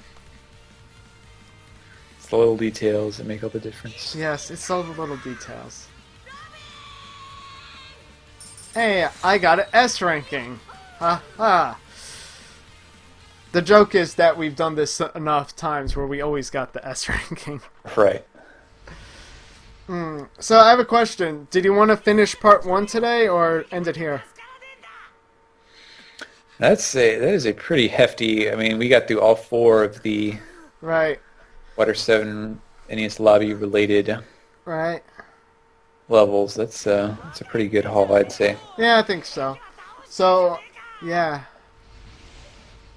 It's the little details that make all the difference. Yes, it's all the little details. Hey, I got an S ranking. Ha ha. The joke is that we've done this enough times where we always got the S ranking. Right. So I have a question. Did you want to finish part 1 today or end it here? That is a pretty hefty. I mean, we got through all 4 of the Right. Water 7 NES Lobby related Right. levels. That's a pretty good haul, I'd say. Yeah, I think so. So, yeah.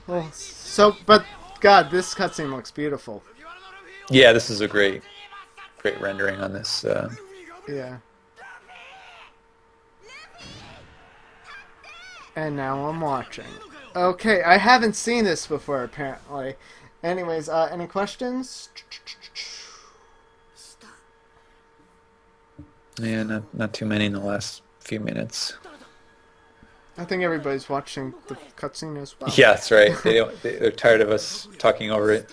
Well, so, but God, this cutscene looks beautiful. Yeah, this is a great rendering on this. Yeah. And now I'm watching. Okay, I haven't seen this before, apparently. Anyways, any questions? Yeah, not too many in the last few minutes. I think everybody's watching the cutscene as well. Yeah, that's right. They're tired of us talking over it.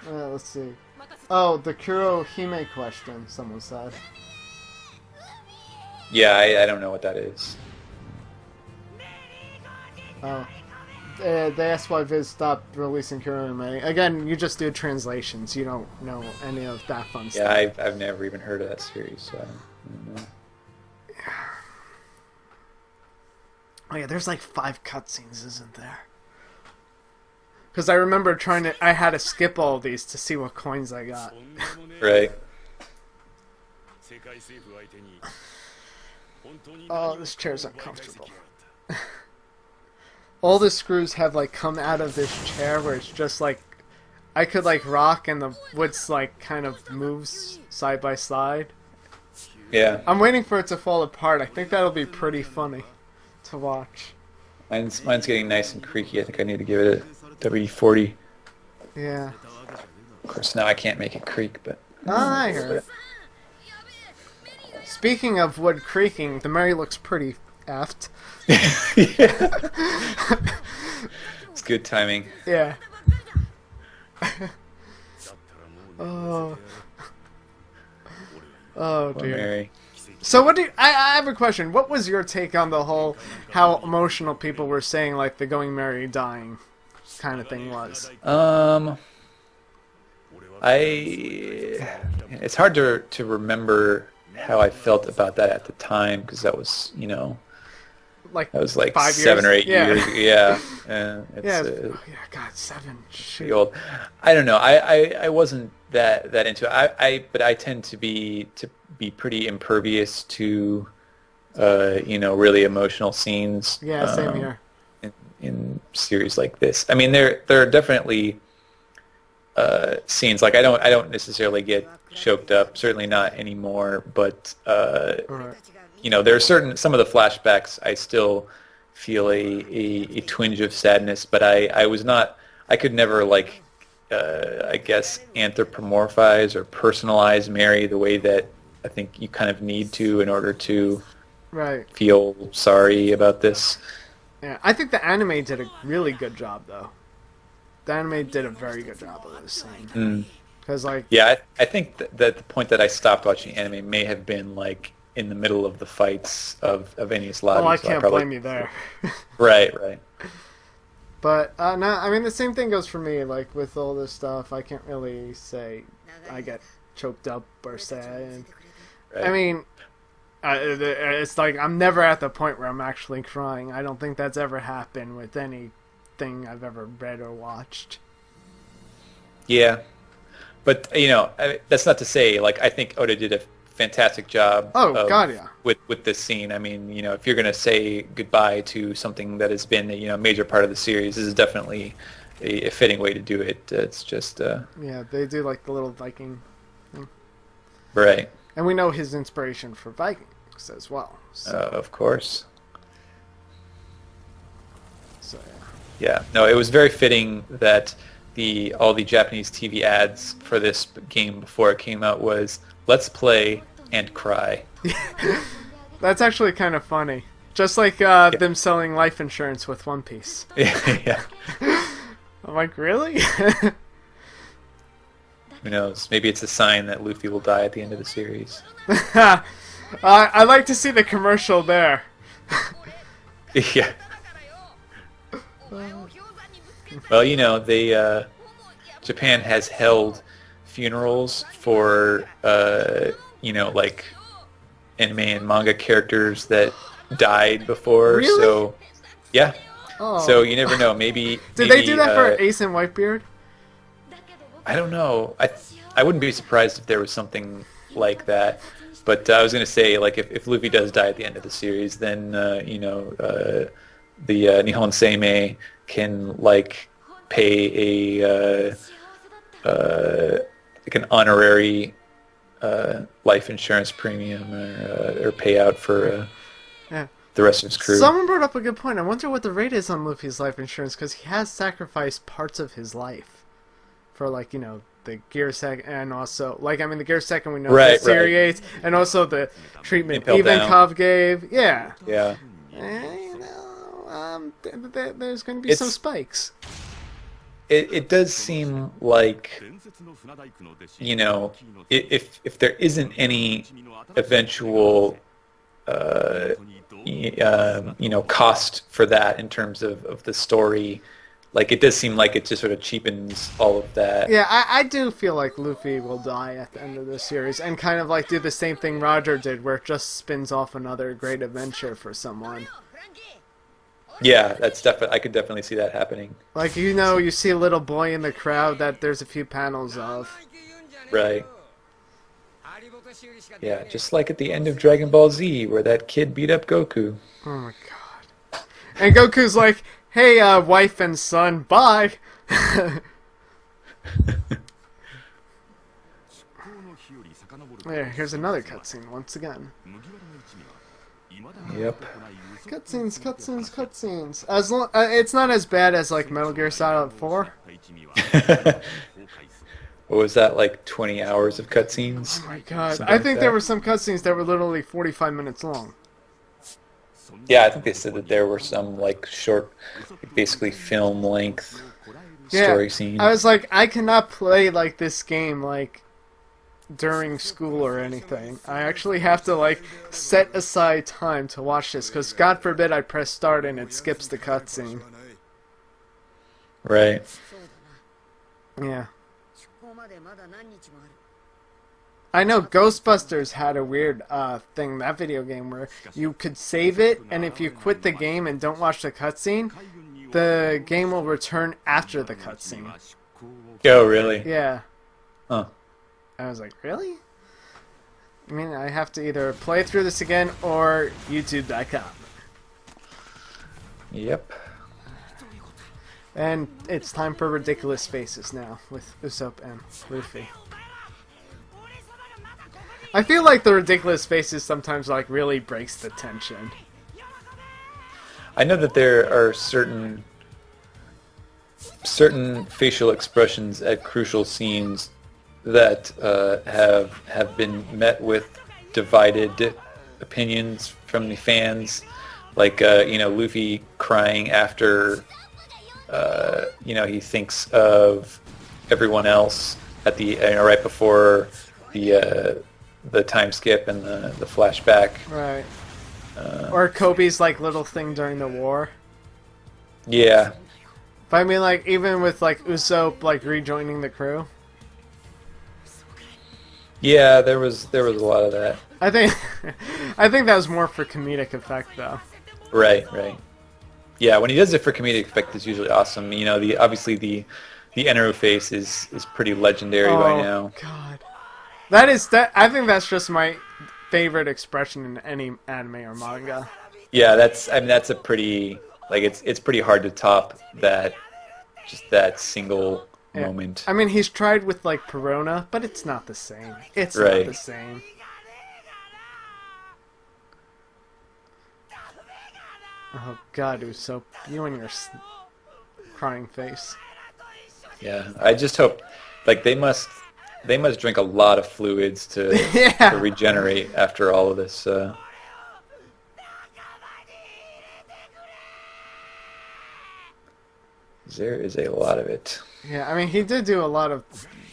Let's see. Oh, the Kurohime question, someone said. Yeah, I don't know what that is. Oh. They asked why Viz stopped releasing Kurohime. Again, you just do translations. You don't know any of that fun stuff. Yeah, I've never even heard of that series, so I don't know. Oh yeah, there's like 5 cutscenes, isn't there? Because I remember I had to skip all of these to see what coins I got. Right. Oh, this chair's uncomfortable. All the screws have like come out of this chair where it's just like I could like rock and the wood's like kind of moves side by side. Yeah. I'm waiting for it to fall apart. I think that'll be pretty funny to watch. Mine's getting nice and creaky. I think I need to give it a W40. Yeah. Of course, now I can't make it creak, but... Oh, I heard it. Speaking of wood creaking, the Mary looks pretty effed. It's good timing. Yeah. Oh. Oh Poor dear. Mary. So what do you, I have a question. What was your take on the whole how emotional people were saying like the Going Mary dying kind of thing was? It's hard to remember how I felt about that at the time because that was, you know, Like that was like 5 7 or 8 Yeah. years. Yeah. It's, Yeah. Oh, yeah. God, 7. Shoot. pretty old. I don't know. I wasn't that into it. But I tend to be pretty impervious to you know, really emotional scenes. Yeah, same here. In series like this. I mean, there are definitely scenes like I don't necessarily get choked up. Certainly not anymore. But Right. you know, there are some of the flashbacks I still feel a twinge of sadness. But I could never like I guess anthropomorphize or personalize Mary the way that I think you kind of need to in order to Right. feel sorry about this. Yeah, I think the anime did a really good job though. The anime did a very good job of this scene. Because like Yeah, I think that the point that I stopped watching anime may have been like in the middle of the fights of Enies Oh, Lobby. I So can't probably, blame you there. Right, right. But no, I mean the same thing goes for me. Like with all this stuff, I can't really say I get choked up or sad. And, Right. I mean, it's like I'm never at the point where I'm actually crying. I don't think that's ever happened with anything I've ever read or watched. Yeah, but that's not to say like I think Oda did a fantastic job Oh God, yeah. with this scene. I mean, if you're gonna say goodbye to something that has been a major part of the series, this is definitely a fitting way to do it. It's just Yeah, they do like the little Viking thing, right. and we know his inspiration for Vikings as well. So, Of course. yeah. Yeah. No, it was very fitting that all the Japanese TV ads for this game before it came out was "Let's play and cry." That's actually kind of funny. Just like them selling life insurance with One Piece. Yeah. I'm like, really? Who knows? Maybe it's a sign that Luffy will die at the end of the series. I'd like to see the commercial there. Yeah. Well, they Japan has held funerals for like anime and manga characters that died before. Really? So yeah. Oh. So you never know. Maybe Did they do that for Ace and Whitebeard? I don't know. I wouldn't be surprised if there was something like that. But I was going to say, like, if Luffy does die at the end of the series, then the Nihon Seimei can like pay a like an honorary life insurance premium or payout for Yeah. the rest of his crew. Someone brought up a good point. I wonder what the rate is on Luffy's life insurance, because he has sacrificed parts of his life for, like, the Gear Second, and also, like, I mean, the Gear Second we know deteriorates, and also the treatment Ivankov gave. Yeah. Yeah. There's going to be some spikes. It does seem like, if there isn't any eventual cost for that in terms of the story, like, it does seem like it just sort of cheapens all of that. Yeah, I do feel like Luffy will die at the end of this series, and kind of like do the same thing Roger did, where it just spins off another great adventure for someone. Yeah, that's definitely. I could definitely see that happening. Like, you see a little boy in the crowd that there's a few panels of. Right. Yeah, just like at the end of Dragon Ball Z, where that kid beat up Goku. Oh my god. And Goku's like, hey, wife and son, bye! There, here's another cutscene once again. Yep. Cutscenes. It's not as bad as, like, Metal Gear Solid 4. What was that, like 20 hours of cutscenes? Oh my god. Something I like think that? there were some cutscenes that were literally 45 minutes long. Yeah, I think they said that there were some like short, basically film length story scenes. I was like, I cannot play like this game like during school or anything. I actually have to like set aside time to watch this, because God forbid I press start and it skips the cutscene. Right. Yeah. I know Ghostbusters had a weird thing, that video game, where you could save it, and if you quit the game and don't watch the cutscene, the game will return after the cutscene. Oh, really? Yeah. Huh. I was like, really? I mean, I have to either play through this again or YouTube.com. Yep. And it's time for ridiculous faces now with Usopp and Luffy. I feel like the ridiculous faces sometimes like really breaks the tension. I know that there are certain facial expressions at crucial scenes that have been met with divided opinions from the fans, like Luffy crying after he thinks of everyone else at the right before the the time skip and the flashback. Right. Or Kobe's like little thing during the war. Yeah. But I mean, like, even with like Usopp like rejoining the crew. Yeah, there was a lot of that. I think I think that was more for comedic effect though. Right. Yeah, when he does it for comedic effect, it's usually awesome. You know, obviously the Enero face is pretty legendary by now. God, that. I think that's just my favorite expression in any anime or manga. Yeah, that's a pretty it's pretty hard to top that single moment. I mean, he's tried with like Perona, but it's not the same. It's Right. not the same. Oh God, Usopp, you and your crying face. Yeah, I just hope they must drink a lot of fluids to Yeah. to regenerate after all of this. There is a lot of it. Yeah, I mean, he did do a lot of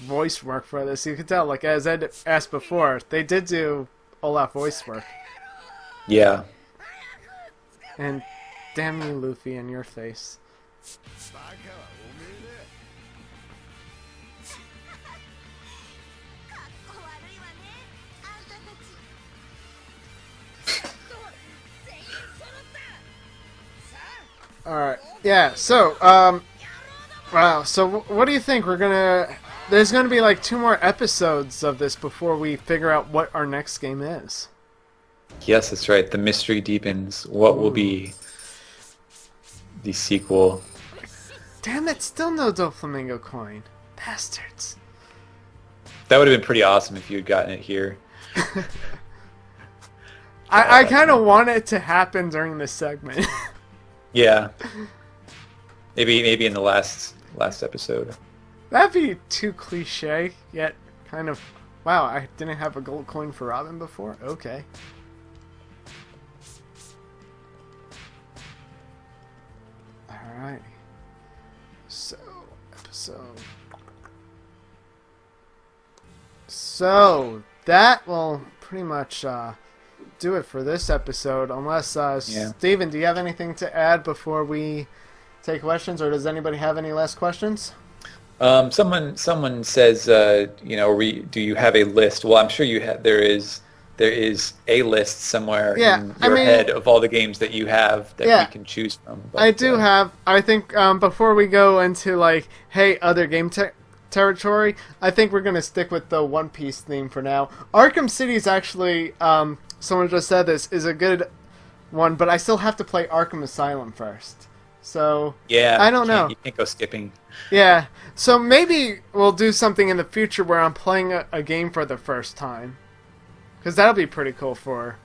voice work for this. You could tell, like, as Ed asked before, they did do a lot of voice work. Yeah. And damn you, Luffy, and your face. Alright, yeah, so, wow, so what do you think? There's gonna be like 2 more episodes of this before we figure out what our next game is. Yes, that's right. The mystery deepens. What will be the sequel? Damn it, still no Doflamingo coin. Bastards. That would have been pretty awesome if you had gotten it here. I kind of want it to happen during this segment. Yeah. Maybe in the last episode. That'd be too cliche, yet kind of... Wow, I didn't have a gold coin for Robin before? Okay. Alright. So, episode... So, that will pretty much do it for this episode, unless, Yeah. Steven, do you have anything to add before we take questions, or does anybody have any last questions? Someone says, do you have a list? Well, I'm sure you have. There is a list somewhere in your head of all the games that you have that we can choose from. But, I do have. I think before we go into like, hey, other game territory, I think we're gonna stick with the One Piece theme for now. Arkham City is actually, someone just said this, is a good one, but I still have to play Arkham Asylum first. So yeah, I don't know. You can't go skipping. Yeah, so maybe we'll do something in the future where I'm playing a game for the first time. Because that'll be pretty cool for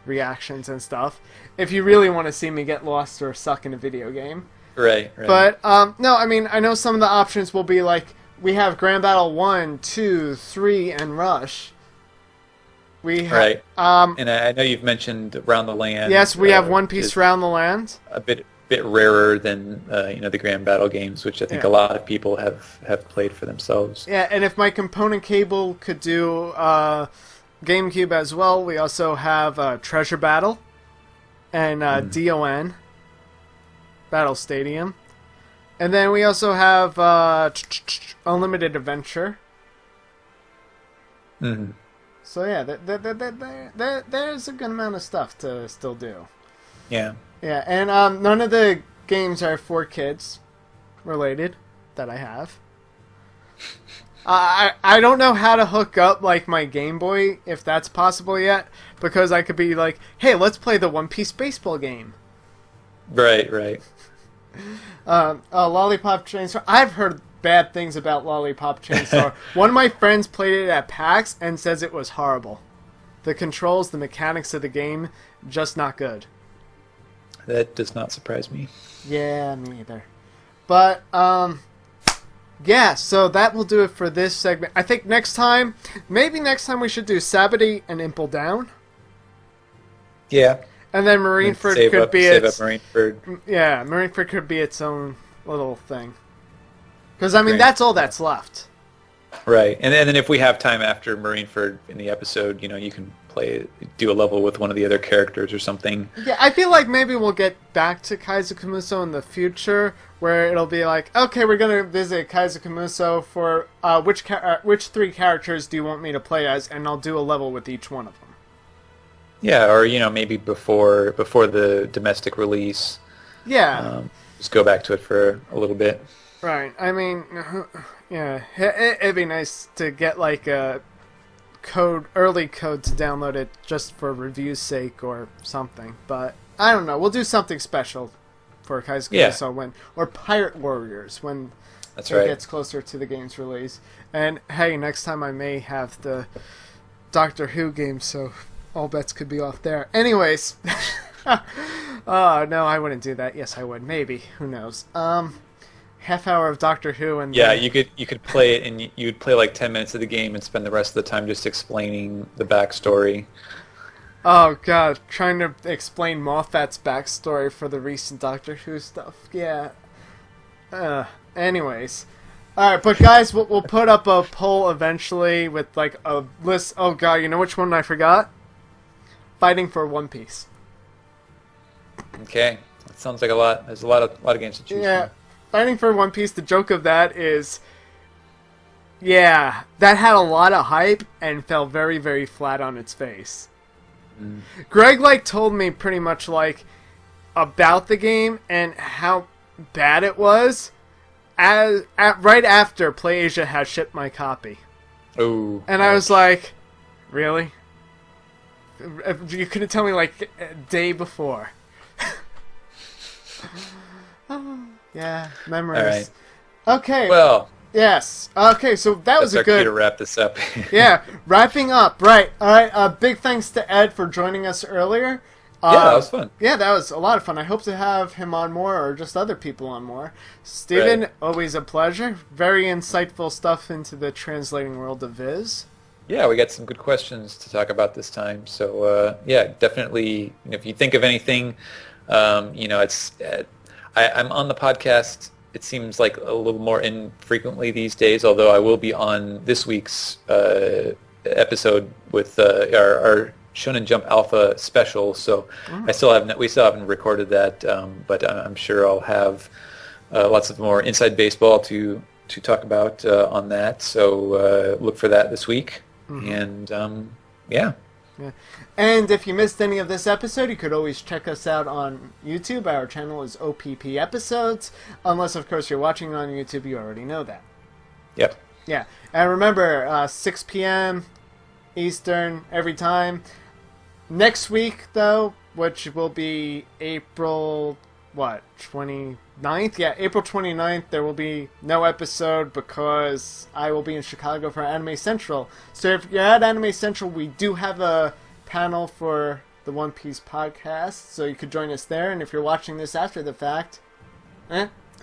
reactions and stuff. If you really want to see me get lost or suck in a video game. Right. But, no, I mean, I know some of the options will be like, we have Grand Battle 1, 2, 3, and Rush. Right. And I know you've mentioned Round the Land. Yes, we have One Piece Round the Land. A bit rarer than the Grand Battle games, which I think a lot of people have played for themselves. Yeah, and if my component cable could do GameCube as well, we also have Treasure Battle and DON Battle Stadium, and then we also have Unlimited Adventure. Mm-hmm. So yeah, there's a good amount of stuff to still do. Yeah. Yeah, and none of the games are for kids related that I have. I don't know how to hook up like my Game Boy, if that's possible yet, because I could be like, hey, let's play the One Piece baseball game. Right. Lollipop Chainsaw. I've heard bad things about Lollipop Chainsaw. One of my friends played it at PAX and says it was horrible. The controls, the mechanics of the game, just not good. That does not surprise me. Yeah, me either. But, yeah, so that will do it for this segment. I think maybe next time we should do Sabaody and Impel Down. Yeah. And then Marineford save could up be Marineford. Yeah, Marineford could be its own little thing. Because, I mean, Right. that's all that's left. Right, and then if we have time after Marineford in the episode, you can do a level with one of the other characters or something. Yeah, I feel like maybe we'll get back to Kaizokumuso in the future, where it'll be like, okay, we're gonna visit Kaizokumuso for which 3 characters do you want me to play as, and I'll do a level with each one of them. Yeah, or maybe before the domestic release. Yeah. Just go back to it for a little bit. Right. I mean, yeah, it'd be nice to get like a early code to download it just for review's sake or something. But I don't know. We'll do something special for Kaizokumuso or Pirate Warriors when it gets closer to the game's release. And hey, next time I may have the Doctor Who game, so all bets could be off there. Anyways, oh no, I wouldn't do that. Yes, I would. Maybe. Who knows? Half hour of Doctor Who and you could play it and you'd play like 10 minutes of the game and spend the rest of the time just explaining the backstory. Oh god, trying to explain Moffat's backstory for the recent Doctor Who stuff. Yeah. Anyways. Alright, but guys, we'll put up a poll eventually with like a list. Oh god, you know which one I forgot? Fighting for One Piece. Okay. That sounds like a lot. There's a lot of games to choose from. Fighting for One Piece, the joke of that is, yeah, that had a lot of hype and fell very, very flat on its face. Greg, told me pretty much, about the game and how bad it was right after PlayAsia had shipped my copy. Oh. And I was like, really? You couldn't tell me, a day before. Yeah, memories. All right. Okay. Well. Yes. Okay, so that was a good... That's our cue to wrap this up. Yeah, wrapping up. Right. All right. Big thanks to Ed for joining us earlier. Yeah, that was fun. Yeah, that was a lot of fun. I hope to have him on more or just other people on more. Steven, always a pleasure. Very insightful stuff into the translating world of Viz. Yeah, we got some good questions to talk about this time. So, yeah, definitely, if you think of anything, it's... I'm on the podcast, it seems like a little more infrequently these days, although I will be on this week's episode with our Shonen Jump Alpha special, so we still haven't recorded that, but I'm sure I'll have lots of more inside baseball to talk about on that, so look for that this week, and yeah. And if you missed any of this episode, you could always check us out on YouTube. Our channel is OPP Episodes. Unless, of course, you're watching on YouTube, you already know that. Yep. Yeah. And remember, 6 p.m. Eastern every time. Next week, though, which will be April, 29th? Yeah, April 29th, there will be no episode because I will be in Chicago for Anime Central. So if you're at Anime Central, we do have a panel for the One Piece podcast, so you could join us there. And if you're watching this after the fact,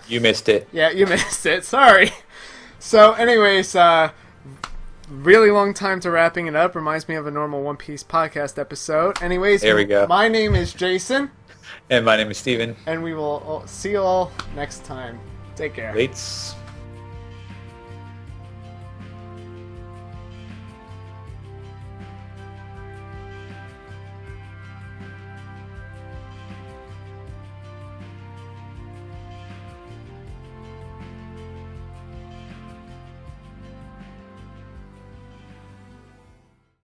you missed it. Yeah, you missed it. Sorry. So anyways, really long time to wrapping it up. Reminds me of a normal One Piece podcast episode. Anyways, there we go. My name is Jason. And my name is Steven. And we will see you all next time. Take care. Lates.